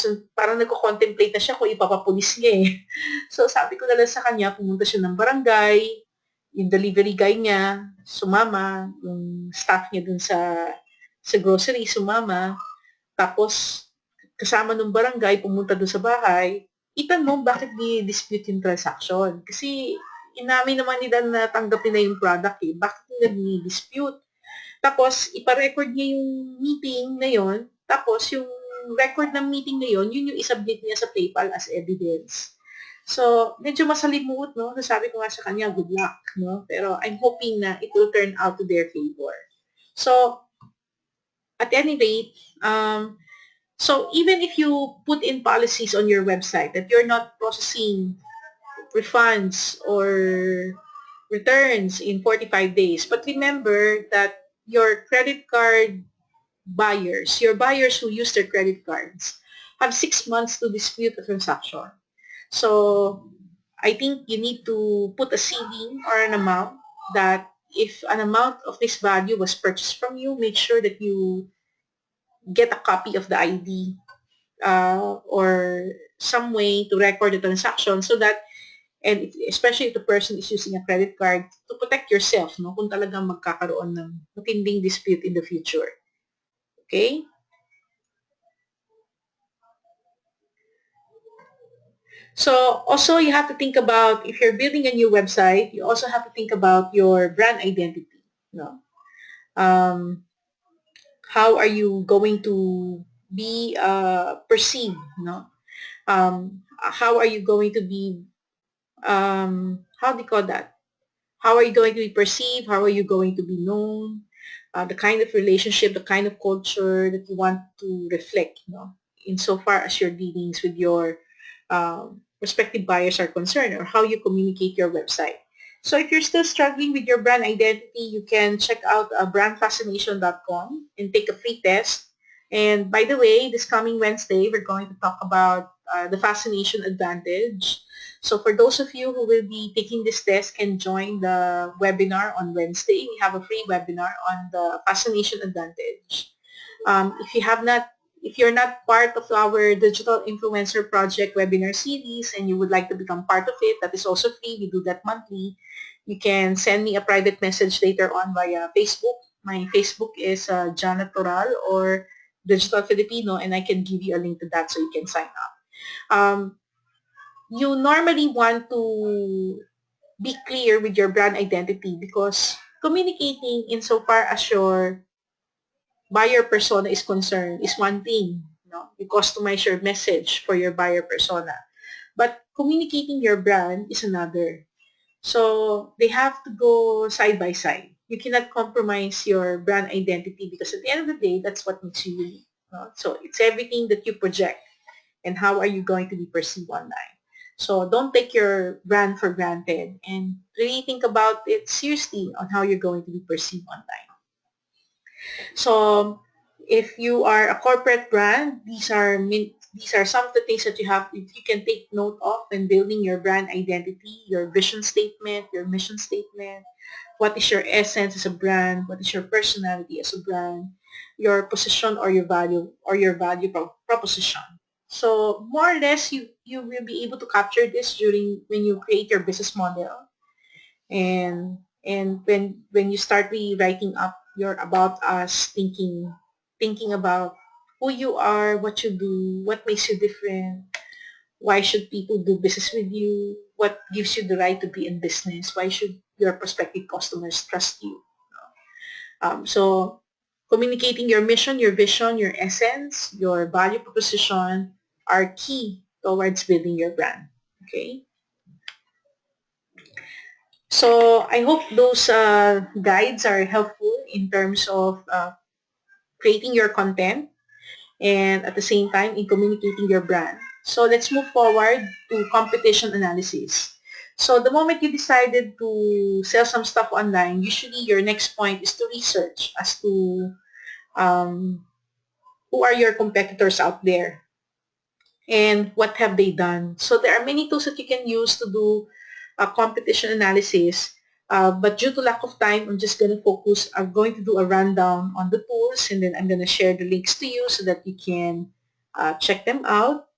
A: nagko-contemplate na siya kung ipapapulis niya eh. So sabi ko na lang sa kanya, pumunta siya ng barangay, yung delivery guy niya, sumama, yung staff niya dun sa grocery, sumama, tapos kasama ng barangay, pumunta doon sa bahay, itanong bakit di-dispute yung transaction. Kasi inamin naman nila na tanggapin na yung product eh. Bakit nila di-dispute? Tapos, ipa-record niya yung meeting na yon. Tapos, yung record ng meeting na yon, yun yung isubmit niya sa PayPal as evidence. So, medyo masalimuot, no? Nasabi ko nga sa kanya, good luck, no? Pero I'm hoping na it will turn out to their favor. So, at any rate, so even if you put in policies on your website that you're not processing refunds or returns in 45 days, but remember that your credit card buyers, your buyers who use their credit cards, have 6 months to dispute the transaction. So I think you need to put a ceiling or an amount that if an amount of this value was purchased from you, make sure that you get a copy of the ID or some way to record the transaction so that, and especially if the person is using a credit card, to protect yourself, no, kung talagang magkakaroon ng matinding dispute in the future. Okay? So also you have to think about, if you're building a new website, you also have to think about your brand identity. No? How are you going to be perceived? No? How are you going to be, how do you call that? How are you going to be perceived? How are you going to be known? The kind of relationship, the kind of culture that you want to reflect, insofar as your dealings with your prospective buyers are concerned, or how you communicate your website. So if you're still struggling with your brand identity, you can check out brandfascination.com and take a free test. And by the way, this coming Wednesday, we're going to talk about the fascination advantage. So for those of you who will be taking this test, can join the webinar on Wednesday. We have a free webinar on the fascination advantage. If you have not, if you're not part of our digital influencer project webinar series and you would like to become part of it, that is also free. We do that monthly. You can send me a private message later on via Facebook. My Facebook is Janette Toral or Digital Filipino, and I can give you a link to that so you can sign up. You normally want to be clear with your brand identity because communicating insofar as your buyer persona is concerned is one thing. You customize your message for your buyer persona. But communicating your brand is another. So they have to go side by side. You cannot compromise your brand identity because at the end of the day, that's what makes you unique. So it's everything that you project and how are you going to be perceived online. So don't take your brand for granted and really think about it seriously on how you're going to be perceived online. So if you are a corporate brand, these are some of the things that you can take note of when building your brand identity, your vision statement, your mission statement. What is your essence as a brand? What is your personality as a brand? Your position or your value proposition. So more or less, you will be able to capture this during when you create your business model, and when you start rewriting up your about us, thinking about who you are, what you do, what makes you different, why should people do business with you, what gives you the right to be in business, why should your prospective customers trust you. So communicating your mission, your vision, your essence, your value proposition are key towards building your brand. Okay. So I hope those guides are helpful in terms of creating your content and at the same time in communicating your brand. So let's move forward to competition analysis. So the moment you decided to sell some stuff online, usually your next point is to research as to um, who are your competitors out there and what have they done. So there are many tools that you can use to do a competition analysis. But due to lack of time, I'm going to do a rundown on the tools, and then I'm going to share the links to you so that you can check them out.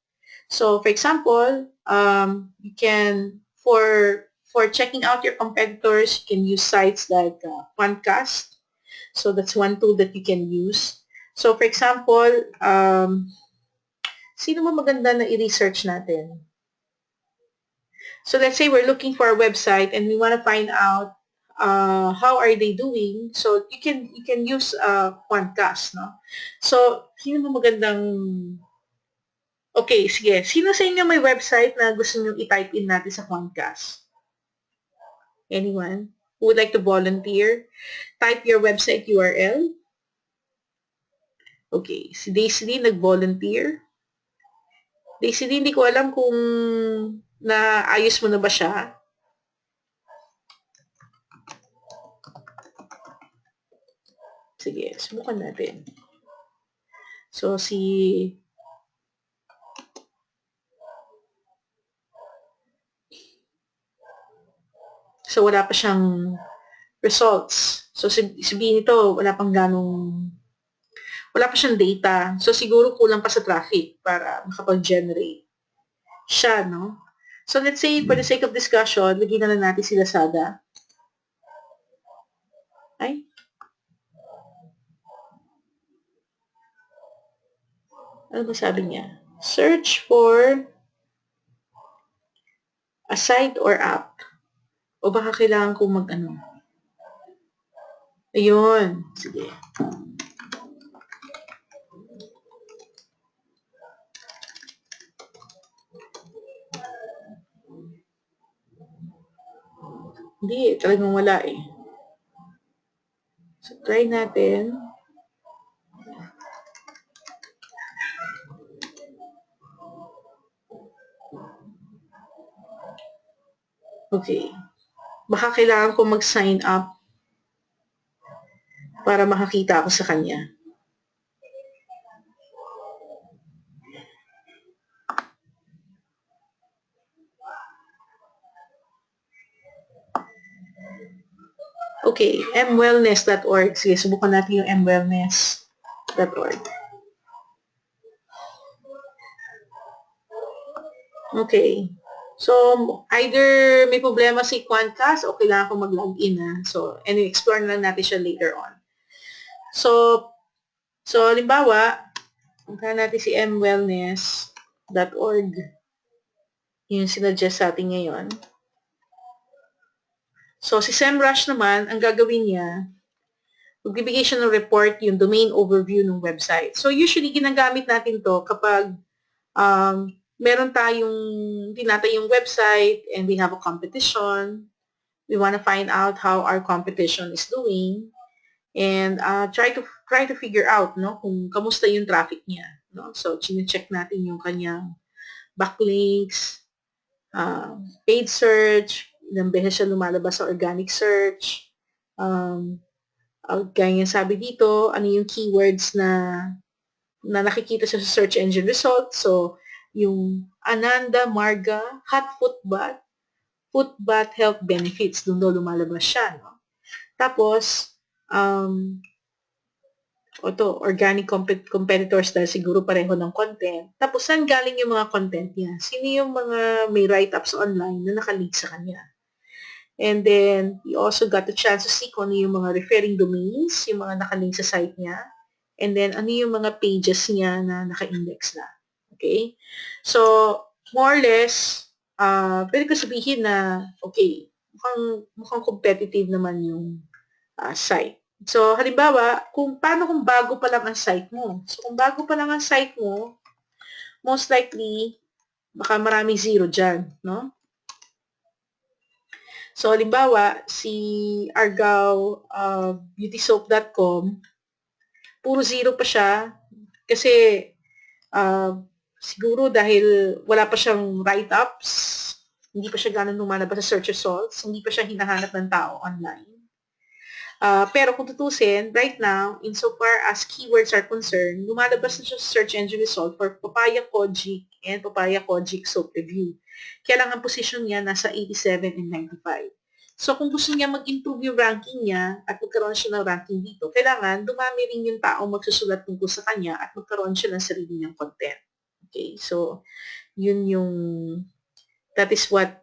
A: So for example, you can, for checking out your competitors, you can use sites like Quantcast. So that's one tool that you can use. So for example, sino ba maganda na i-research natin? So let's say we're looking for a website and we want to find out how are they doing. So you can use Quantcast, no? So sino ba magandang Okay, sige. Sino sa inyo may website na gusto niyo i-type in natin sa Quantcast? Anyone who would like to volunteer? Type your website URL. Okay, si Daisy Lee nag-volunteer. Daisy Lee, hindi ko alam kung naayos mo na ba siya. Sige, subukan natin. So, wala pa siyang results. So, sabihin nito, wala pa siyang data. So, siguro kulang pa sa traffic para makapag-generate siya, no? So, let's say, for the sake of discussion, lagyan na lang natin si Lazada. Ay? Ano ba sabi niya? Search for a site or app. O baka kailangan kong mag-ano. Ayun. Sige. Hindi, talagang wala eh. So, try natin. Okay. Baka kailangan ko mag-sign up para makakita ako sa kanya. Okay, mwellness.org. Sige, subukan natin yung mwellness.org. Okay. So, either may problema si Quantcast o kailangan ko mag-login na. So, anyway, explore na lang natin siya later on. So halimbawa, puntahan natin si mwellness.org. Yung sinuggest sa atin ngayon. So, si SEMrush naman, ang gagawin niya, magbibigay siya ng report, yung domain overview ng website. So, usually, ginagamit natin to kapag meron tayong tinatayong website and we have a competition. We want to find out how our competition is doing and try to figure out kung kamusta yung traffic niya. So, chine-check natin yung kanyang backlinks, paid search, ilang beses siya lumalabas sa organic search, gaya sabi dito, ano yung keywords na nakikita siya sa search engine results. So, yung Ananda Marga hot foot bath health benefits, doon daw lumalabas siya. No? Tapos, organic competitors dahil siguro pareho ng content. Tapos, saan galing yung mga content niya? Sino yung mga may write-ups online na nakalink sa kanya? And then, you also got the chance to see kung ano yung mga referring domains, yung mga nakalink sa site niya. And then, ano yung mga pages niya na naka-index na. Okay? So, more or less, pwede ko sabihin na, okay, mukhang competitive naman yung site. So, halimbawa, paano kung bago pa lang ang site mo? So, kung bago pa lang ang site mo, most likely, baka maraming zero dyan, no? So, halimbawa, si argawbeautysoap.com, puro zero pa siya kasi siguro dahil wala pa siyang write-ups, hindi pa siya ganun lumalabas sa search results, hindi pa siya hinahanap ng tao online. Pero kung tutusin, right now, insofar as keywords are concerned, lumalabas na siya sa search engine result for Papaya Kojic and Papaya Kojic Soap Review. Kaya lang ang position niya nasa 87 and 95. So kung gusto niya mag-improve yung ranking niya at magkaroon siya ng ranking dito, kailangan dumami rin yung tao magsusulat tungkol sa kanya at magkaroon siya ng sarili niyang content. Okay, so that is what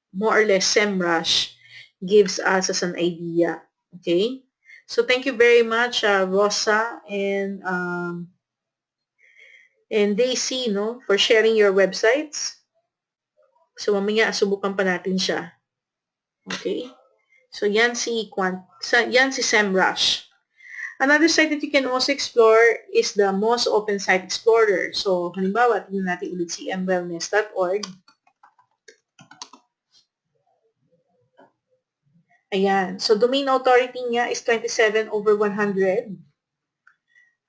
A: more or less SEMrush gives us as an idea. Okay? So thank you very much, Rosa and Daisy, for sharing your websites. So mamaya subukan pa natin siya. Okay? So yan si SEMrush. Another site that you can also explore is the Most Open Site Explorer. So halimbawa, tingnan natin ulit si mwellness.org. Ayan. So, domain authority niya is 27/100.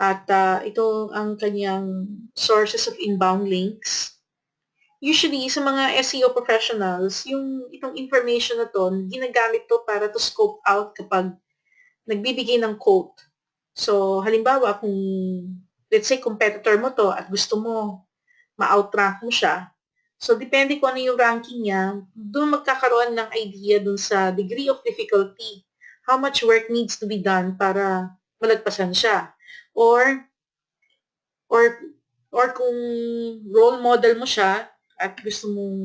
A: At ito ang kanyang sources of inbound links. Usually, sa mga SEO professionals, itong information na to, ginagamit to para to scope out kapag nagbibigay ng quote. So, halimbawa, kung let's say competitor mo to at gusto mo ma-outrank mo siya, so, depende kung ano yung ranking niya, doon magkakaroon ng idea doon sa degree of difficulty. How much work needs to be done para malagpasan siya. Or kung role model mo siya at gusto mong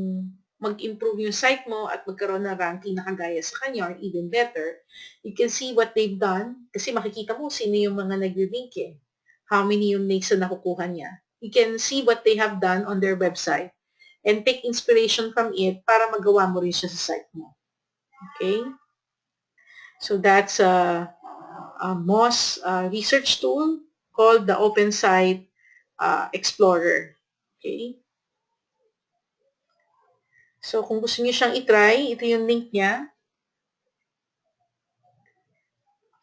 A: mag-improve yung site mo at magkaroon ng ranking na kagaya sa kanya or even better, you can see what they've done kasi makikita mo sino yung mga nagre-link eh. How many yung links na nakukuha niya. You can see what they have done on their website and take inspiration from it para magawa mo rin siya sa site mo. Okay? So that's a Moz research tool called the Open Site Explorer. Okay? So kung gusto niyo siyang itry, ito yung link niya.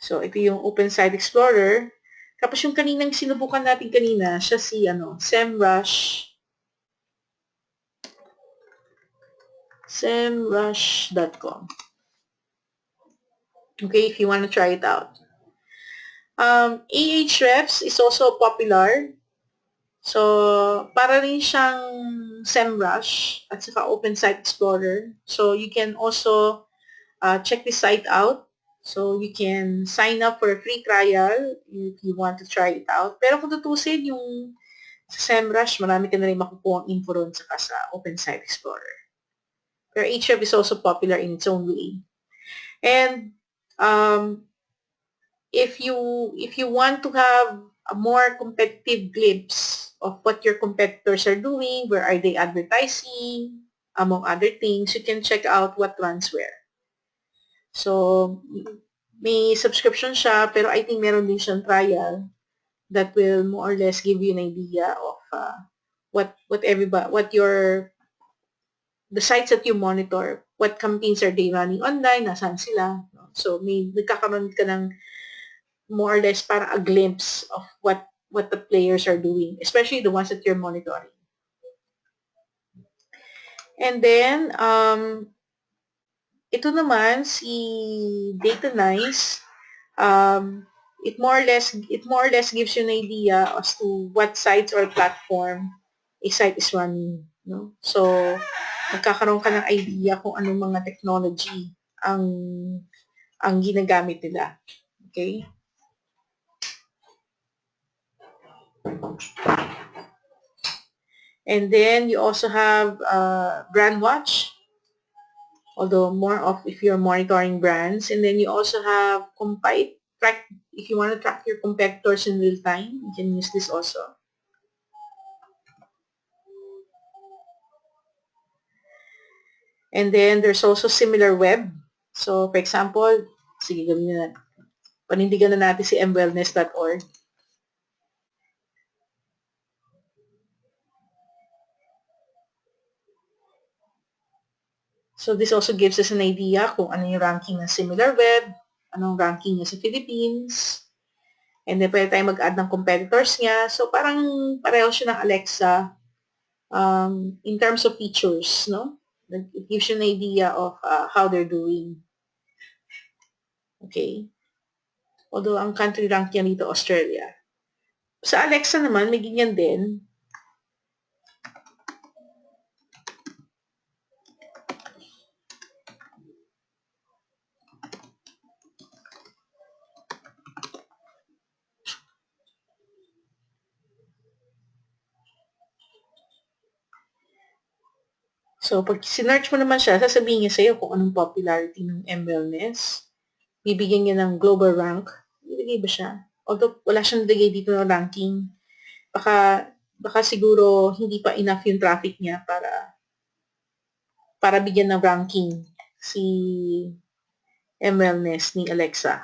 A: So, ito yung Open Site Explorer. Tapos yung kaninang sinubukan natin kanina, siya si semrush.com. Okay, if you want to try it out. Ahrefs is also popular. So, para rin siyang SEMrush at saka Open Site Explorer. So, you can also check this site out. So, you can sign up for a free trial if you want to try it out. Pero kung tutusin yung sa SEMrush, marami ka na rin makukuha ang info ron saka sa Open Site Explorer. Pero Ahrefs is also popular in its own way. And if you want to have a more competitive glimpse of what your competitors are doing, where are they advertising, among other things, you can check out what runs where. So, may subscription siya, pero I think meron din siyang trial that will more or less give you an idea of the sites that you monitor, what campaigns are they running online, nasaan sila. So, may nagkakaroon ka ng more or less para a glimpse of what the players are doing, especially the ones that you're monitoring. And then, ito naman, si Data Nice, it more or less gives you an idea as to what sites or platform a site is running. No? So, magkakaroon ka ng idea kung anong mga technology ang ginagamit nila. Okay? And then you also have Brand Watch, although more of if you're monitoring brands. And then you also have track. If you want to track your competitors in real time, you can use this also. And then there's also SimilarWeb. So for example, sige, panindigan na natin si mwellness.org. So this also gives us an idea kung ano yung ranking ng SimilarWeb, anong ranking niya sa Philippines, and then pwede tayo mag-add ng competitors niya. So parang pareho siya ng Alexa in terms of features, no? It gives you an idea of how they're doing. Okay? Although ang country rank niya dito, Australia. Sa Alexa naman, may ganyan din. So, pag sinearch mo naman siya, sasabihin niya sa'yo kung anong popularity ng M-Wellness. Bibigyan niya ng global rank. Bibigay ba siya? Although, wala siyang nilagay dito ng ranking. Baka siguro hindi pa enough yung traffic niya para bigyan ng ranking si M-Wellness ni Alexa.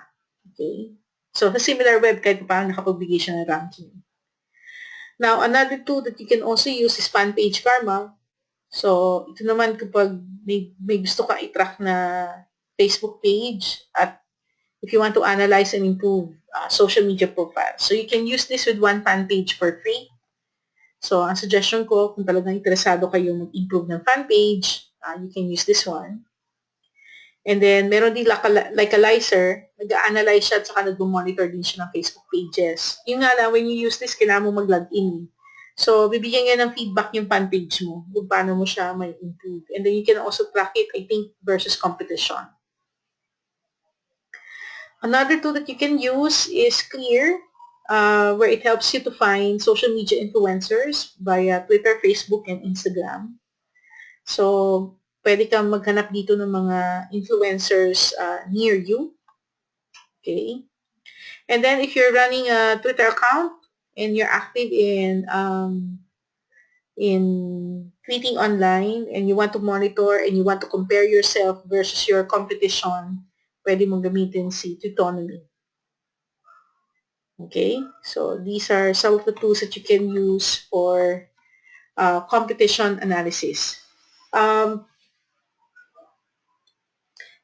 A: Okay? So, sa SimilarWeb, kahit paano nakapagbigay siya ng ranking. Now, another tool that you can also use is Fan Page Karma. So, ito naman kapag may gusto ka i-track na Facebook page at if you want to analyze and improve social media profile. So, you can use this with one fan page for free. So, ang suggestion ko, kung talagang interesado kayo mag-improve ng fan page, you can use this one. And then, meron din Likealizer, nag-analyze siya at saka nag-monitor din siya ng Facebook pages. Yung nga lang, when you use this, kailangan mo mag-login. So, bibigyan niya ng feedback yung fan page mo kung paano mo siya may improve. And then, you can also track it, I think, versus competition. Another tool that you can use is Clear, where it helps you to find social media influencers via Twitter, Facebook, and Instagram. So, pwede kang maghanap dito ng mga influencers near you. Okay? And then, if you're running a Twitter account and you're active in tweeting online and you want to monitor and you want to compare yourself versus your competition, pwede mong gamitin si Twitonomy. Okay? So, these are some of the tools that you can use for competition analysis.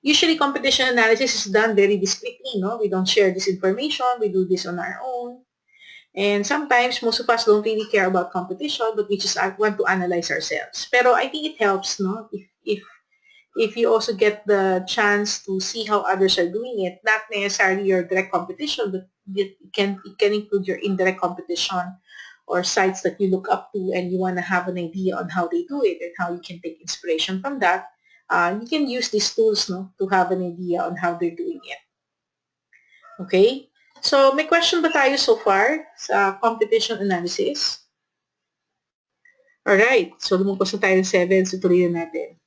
A: Usually, competition analysis is done very discreetly, no? We don't share this information. We do this on our own. And sometimes, most of us don't really care about competition, but we just want to analyze ourselves. Pero I think it helps, no? If you also get the chance to see how others are doing it, not necessarily your direct competition, but it can include your indirect competition or sites that you look up to and you want to have an idea on how they do it and how you can take inspiration from that. You can use these tools, no, to have an idea on how they're doing it. Okay? So, may question ba tayo so far sa competition analysis? Alright. So, lumagpas na tayo ng 7. So, tuloy na natin.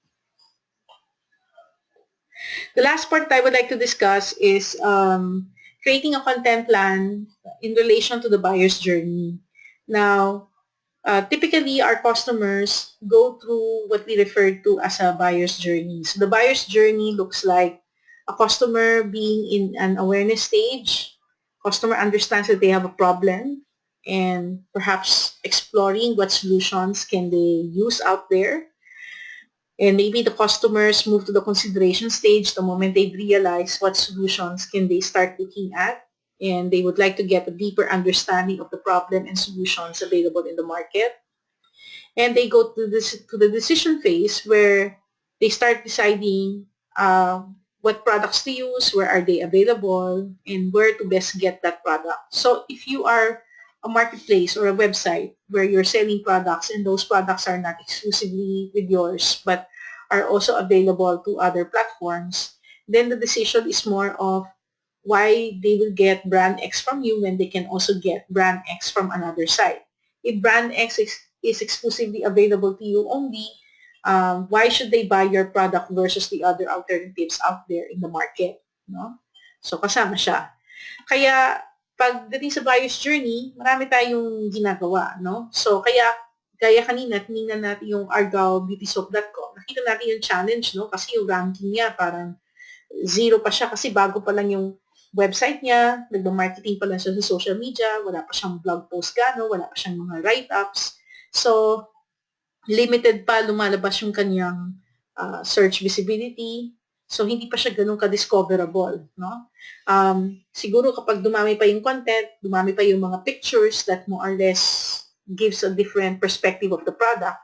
A: The last part I would like to discuss is creating a content plan in relation to the buyer's journey. Now, typically, our customers go through what we refer to as a buyer's journey. So the buyer's journey looks like a customer being in an awareness stage. Customer understands that they have a problem and perhaps exploring what solutions can they use out there. And maybe the customers move to the consideration stage the moment they realize what solutions can they start looking at. And they would like to get a deeper understanding of the problem and solutions available in the market. And they go to the decision phase where they start deciding what products to use, where are they available, and where to best get that product. So if you are a marketplace or a website where you're selling products and those products are not exclusively with yours but are also available to other platforms, then the decision is more of why they will get brand X from you when they can also get brand X from another site. If brand X is exclusively available to you only, why should they buy your product versus the other alternatives out there in the market? No? So, kasama siya. Kaya, pagdating sa buyer's journey, marami tayong ginagawa. No? So, kaya kanina, tinignan natin yung argowbeautysoap.com. Nakita natin yung challenge, no? Kasi yung ranking niya parang zero pa siya kasi bago pa lang yung website niya, nagma-marketing pa lang siya sa social media, wala pa siyang blog post gano, wala pa siyang mga write-ups. So, limited pa lumalabas yung kanyang search visibility. So, hindi pa siya ganun ka-discoverable, no? Siguro kapag dumami pa yung content, dumami pa yung mga pictures that more or less gives a different perspective of the product,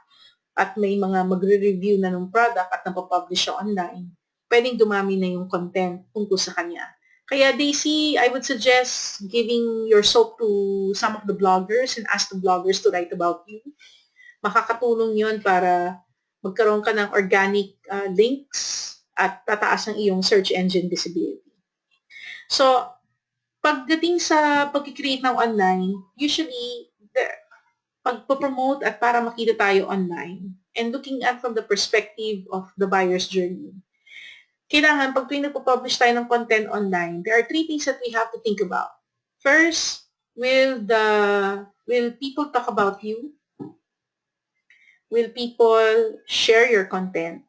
A: at may mga magre-review na ng product at napapublish siya online, pwedeng dumami na yung content tungkol sa kanya. Kaya Daisy, I would suggest giving your soap to some of the bloggers and ask the bloggers to write about you. Makakatulong yun para magkaroon ka ng organic links at tataas ang iyong search engine visibility. So, pagdating sa pag-create ng online, usually, pag-promote at para makita tayo online and looking at from the perspective of the buyer's journey. Kailangan, pag tuwing nagpo-publish tayo ng content online, there are 3 things that we have to think about. First, will people talk about you? Will people share your content?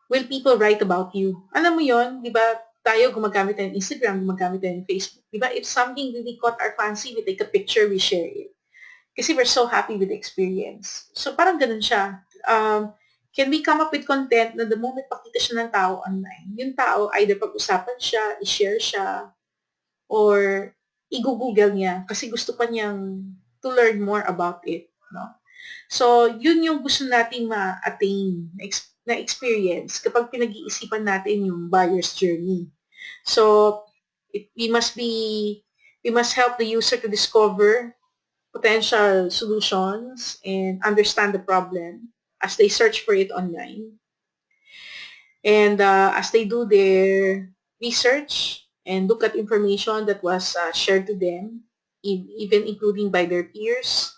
A: Will people write about you? Alam mo yon, di ba? Tayo gumagamit tayo ng Instagram, gumagamit tayo ng Facebook. Di ba? If something really caught our fancy, we take a picture, we share it. Kasi we're so happy with the experience. So, parang ganun siya. Can we come up with content na the moment pakita siya ng tao online, yung tao either pag-usapan siya, i-share siya, or i-google niya kasi gusto pa niyang to learn more about it. No? So, yun yung gusto nating ma-attain na experience kapag pinag-iisipan natin yung buyer's journey. So, we must help the user to discover potential solutions and understand the problem as they search for it online. And as they do their research and look at information that was shared to them, even including by their peers,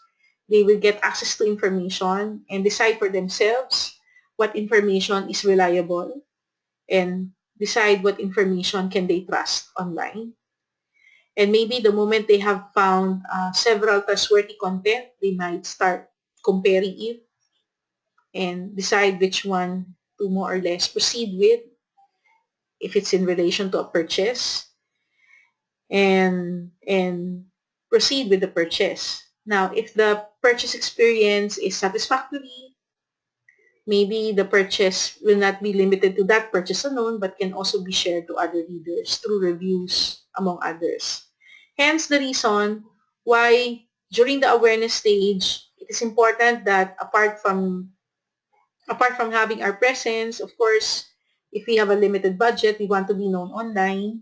A: they will get access to information and decide for themselves what information is reliable and decide what information can they trust online. And maybe the moment they have found several trustworthy content, they might start comparing it and decide which one to more or less proceed with if it's in relation to a purchase and proceed with the purchase. Now, if the purchase experience is satisfactory, Maybe the purchase will not be limited to that purchase alone, but can also be shared to other readers through reviews, among others. Hence the reason why during the awareness stage, it is important that apart from having our presence, of course, if we have a limited budget, we want to be known online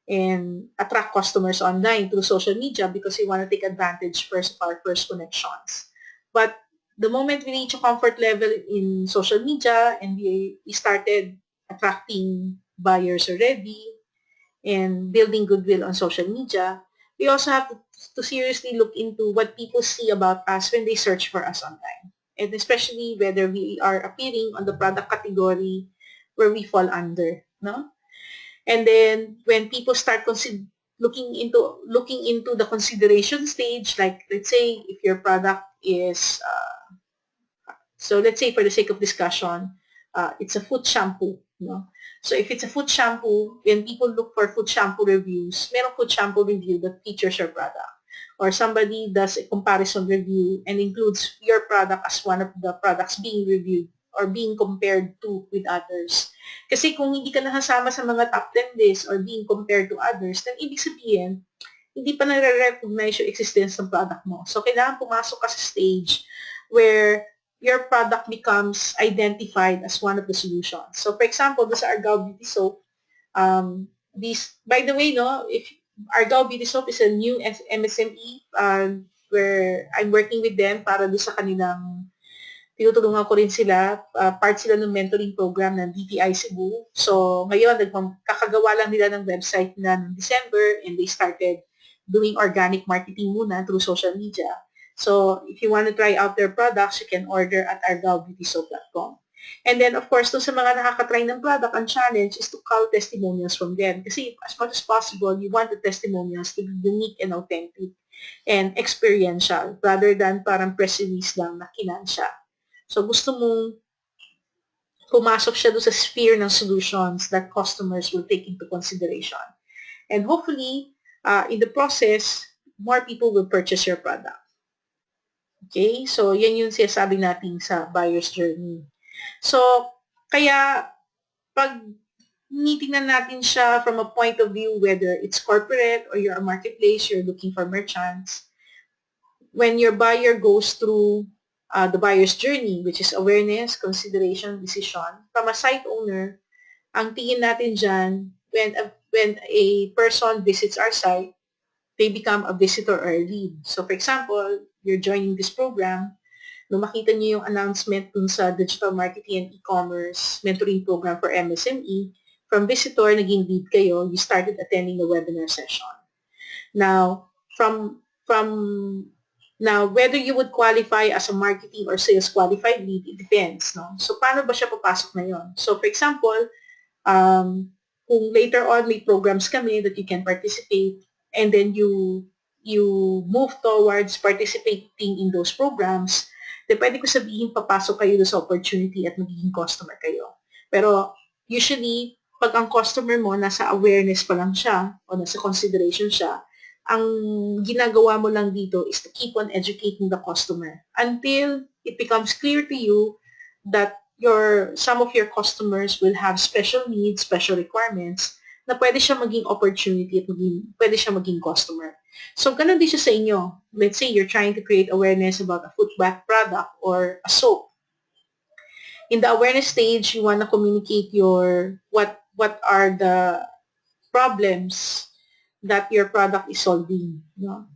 A: and attract customers online through social media because we want to take advantage first of our first connections. But the moment we reach a comfort level in social media and we started attracting buyers already and building goodwill on social media, we also have to seriously look into what people see about us when they search for us online. And especially whether we are appearing on the product category where we fall under, no? And then when people start looking into the consideration stage, like let's say if your product is so let's say for the sake of discussion, it's a foot shampoo. No? So if it's a foot shampoo, when people look for foot shampoo reviews, merong foot shampoo review that features your product. Or somebody does a comparison review and includes your product as one of the products being reviewed or being compared to with others. Kasi kung hindi ka nakasama sa mga top 10 list or being compared to others, then ibig sabihin, hindi pa nare-recognize yung existence ng product mo. So, kailangan pumasok ka sa stage where your product becomes identified as one of the solutions. So, for example, sa Argao Beauty Soap, by the way, no, if Argao Beauty Soap is a new MSME where I'm working with them para doon sa kanilang tinutulungan ko rin sila, part sila ng mentoring program ng DTI Cebu. So, ngayon, kakagawa lang nila ng website na ng December and they started doing organic marketing muna through social media. So, if you want to try out their products, you can order at argaobeautysoap.com. And then, of course, sa mga nakakatry ng product, ang challenge is to call testimonials from them. Kasi as much as possible, you want the testimonials to be unique and authentic and experiential rather than parang press release lang na kinansya. So, gusto mong pumasok siya doon sa sphere ng solutions that customers will take into consideration. And hopefully, in the process, more people will purchase your product. Okay? So, yan yung sinasabi natin sa buyer's journey. So, kaya, pag tinitingnan natin siya from a point of view, whether it's corporate or you're a marketplace, you're looking for merchants, when your buyer goes through the buyer's journey, which is awareness, consideration, decision, from a site owner, ang tingin natin dyan, when a person visits our site, they become a visitor or a lead. So, for example, you're joining this program, nung makita niyo yung announcement dun sa digital marketing and e-commerce mentoring program for MSME, from visitor, naging lead kayo, you started attending the webinar session. Now, now, whether you would qualify as a marketing or sales qualified lead, it depends. No? So, paano ba siya papasok na yon? So, for example, kung later on may programs kami that you can participate and then you move towards participating in those programs, then pwede ko sabihin papasok kayo sa opportunity at magiging customer kayo. Pero usually, pag ang customer mo nasa awareness pa lang siya o nasa consideration siya, ang ginagawa mo lang dito is to keep on educating the customer until it becomes clear to you that some of your customers will have special needs, special requirements, na pwede siya maging opportunity at pwede siya maging customer. So, ganun din siya sa inyo. Let's say you're trying to create awareness about a foot bath product or a soap. In the awareness stage, you want to communicate what are the problems that your product is solving. No?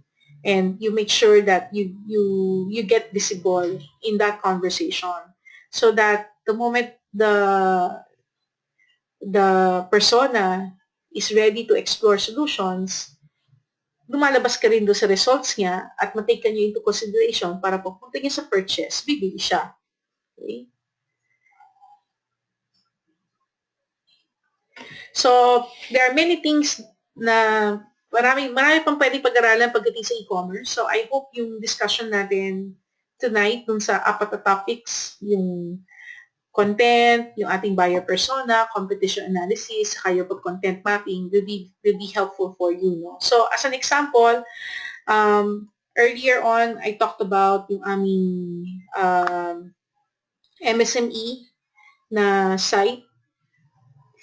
A: And you make sure that you get visible in that conversation so that the moment the persona is ready to explore solutions, lumalabas ka rin doon sa results niya at matake ka niyo into consideration para pagpunta niya sa purchase, bibili siya. Okay? So, there are many things na marami pang pwedeng pag-aralan pagdating sa e-commerce. So, I hope yung discussion natin tonight dun sa apat na topics, yung content, yung ating buyer persona, competition analysis, saka yung content mapping will be helpful for you. No? So, as an example, earlier on, I talked about yung aming MSME na site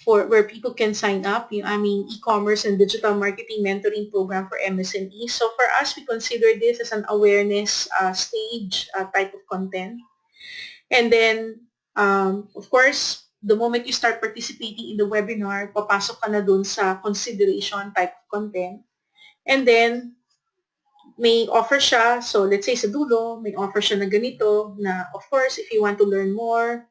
A: for where people can sign up. E-commerce and digital marketing mentoring program for MSME. So for us, we consider this as an awareness stage type of content. And then, of course, the moment you start participating in the webinar, papasok ka na dun sa consideration type of content. And then, may offer siya. So, let's say sa dulo, may offer siya na ganito na, of course, if you want to learn more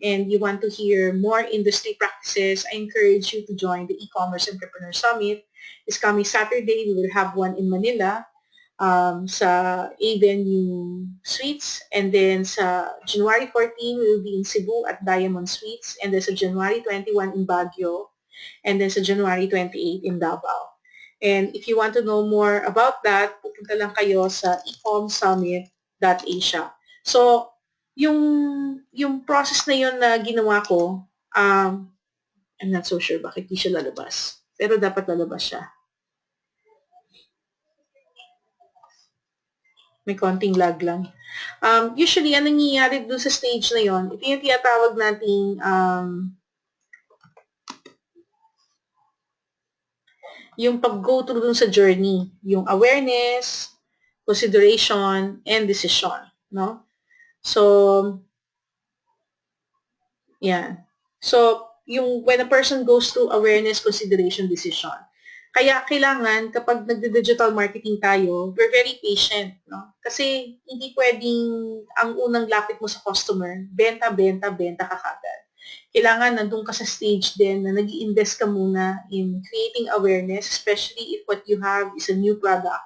A: and you want to hear more industry practices, I encourage you to join the E-Commerce Entrepreneur Summit. It's coming Saturday. We will have one in Manila sa A-Venue Suites. And then sa January 14, we will be in Cebu at Diamond Suites. And then sa January 21 in Baguio. And then sa January 28 in Davao. And if you want to know more about that, pupunta lang kayo sa ecomsummit.asia. So, yung process na yun na ginawa ko, I'm not so sure bakit di siya lalabas. Pero dapat lalabas siya. May konting lag lang. Usually, anong nangyayari dun sa stage na yon? Ito yung tinatawag nating yung pag-go through dun sa journey, yung awareness, consideration, and decision, no? So, yeah. So, when a person goes through awareness, consideration, decision, kaya kailangan kapag nagde-digital marketing tayo, we're very patient, no? Kasi hindi pwedeng ang unang lapit mo sa customer, benta, benta, benta ka kagad. Kailangan nandun ka sa stage din na nag-i-invest ka muna in creating awareness, especially if what you have is a new product.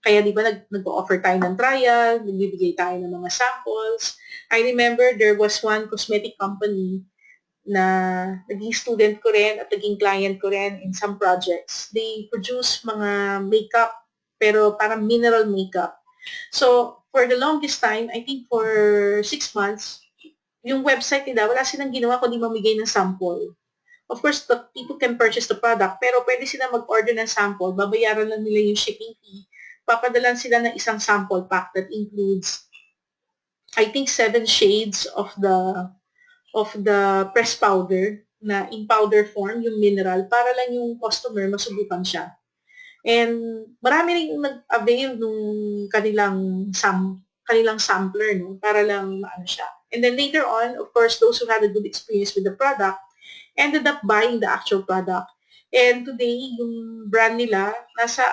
A: Kaya di ba nag-offer tayo ng trial, nagbibigay tayo ng mga samples. I remember there was one cosmetic company na naging student ko rin at naging client ko rin in some projects. They produce mga makeup, pero parang mineral makeup. So, for the longest time, I think for 6 months, yung website nila, wala silang ginawa kundi mamigay ng sample. Of course, the people can purchase the product, pero pwede sila mag-order ng sample, babayaran lang nila yung shipping fee, papadalan sila ng isang sample pack that includes, I think, 7 shades of the pressed powder na in powder form, yung mineral, para lang yung customer masubukan siya. And marami rin nag-avail nung kanilang sampler, no, para lang maano siya. And then later on, of course, those who had a good experience with the product ended up buying the actual product. And today, yung brand nila, nasa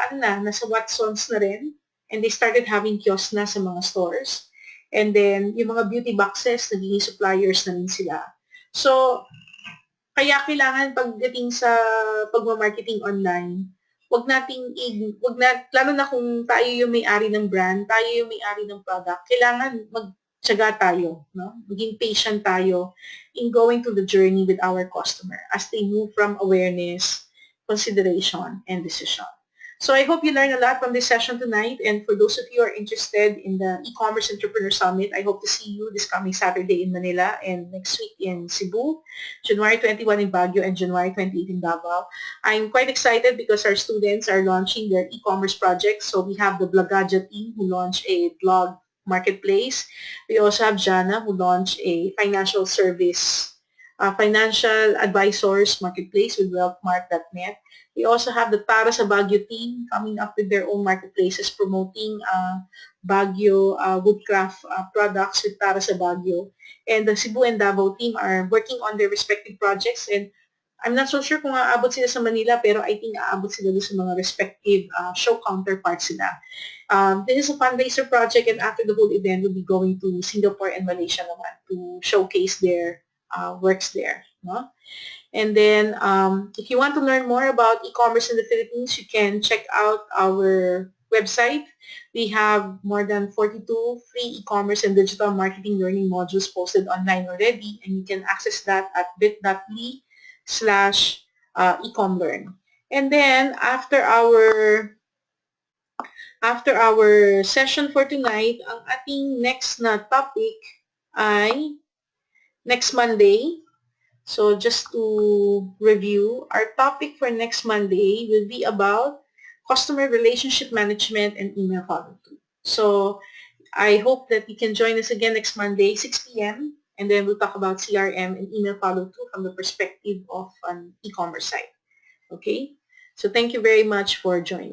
A: Watsons na rin. And they started having kiosks na sa mga stores. And then, yung mga beauty boxes, naging suppliers na rin sila. So, kaya kailangan pagdating sa pagmamarketing online, lalo na kung tayo yung may-ari ng brand, tayo yung may-ari ng product, kailangan magtiyaga tayo, no? Maging patient tayo in going through the journey with our customer as they move from awareness, consideration, and decision. So I hope you learned a lot from this session tonight. And for those of you who are interested in the E-Commerce Entrepreneur Summit, I hope to see you this coming Saturday in Manila and next week in Cebu, January 21 in Baguio, and January 28 in Davao. I'm quite excited because our students are launching their e-commerce projects. So we have the Blagaja team who launched a blog marketplace. We also have Jana who launched a financial advisors marketplace with wealthmark.net. We also have the Para sa Baguio team coming up with their own marketplaces promoting Baguio woodcraft products with Para sa Baguio. And the Cebu and Davao team are working on their respective projects, and I'm not so sure kung aabot sila sa Manila, pero I think aabot sila doon sa mga respective show counterparts sila. This is a fundraiser project, and after the whole event, we'll be going to Singapore and Malaysia naman to showcase their works there. No? And then, if you want to learn more about e-commerce in the Philippines, you can check out our website. We have more than 42 free e-commerce and digital marketing learning modules posted online already, and you can access that at bit.ly/ecomlearn. And then, after our session for tonight, ang ating next na topic ay next Monday. So just to review, our topic for next Monday will be about customer relationship management and email follow-through. So I hope that you can join us again next Monday, 6 p.m. And then we'll talk about CRM and email follow-through from the perspective of an e-commerce site. Okay? So thank you very much for joining.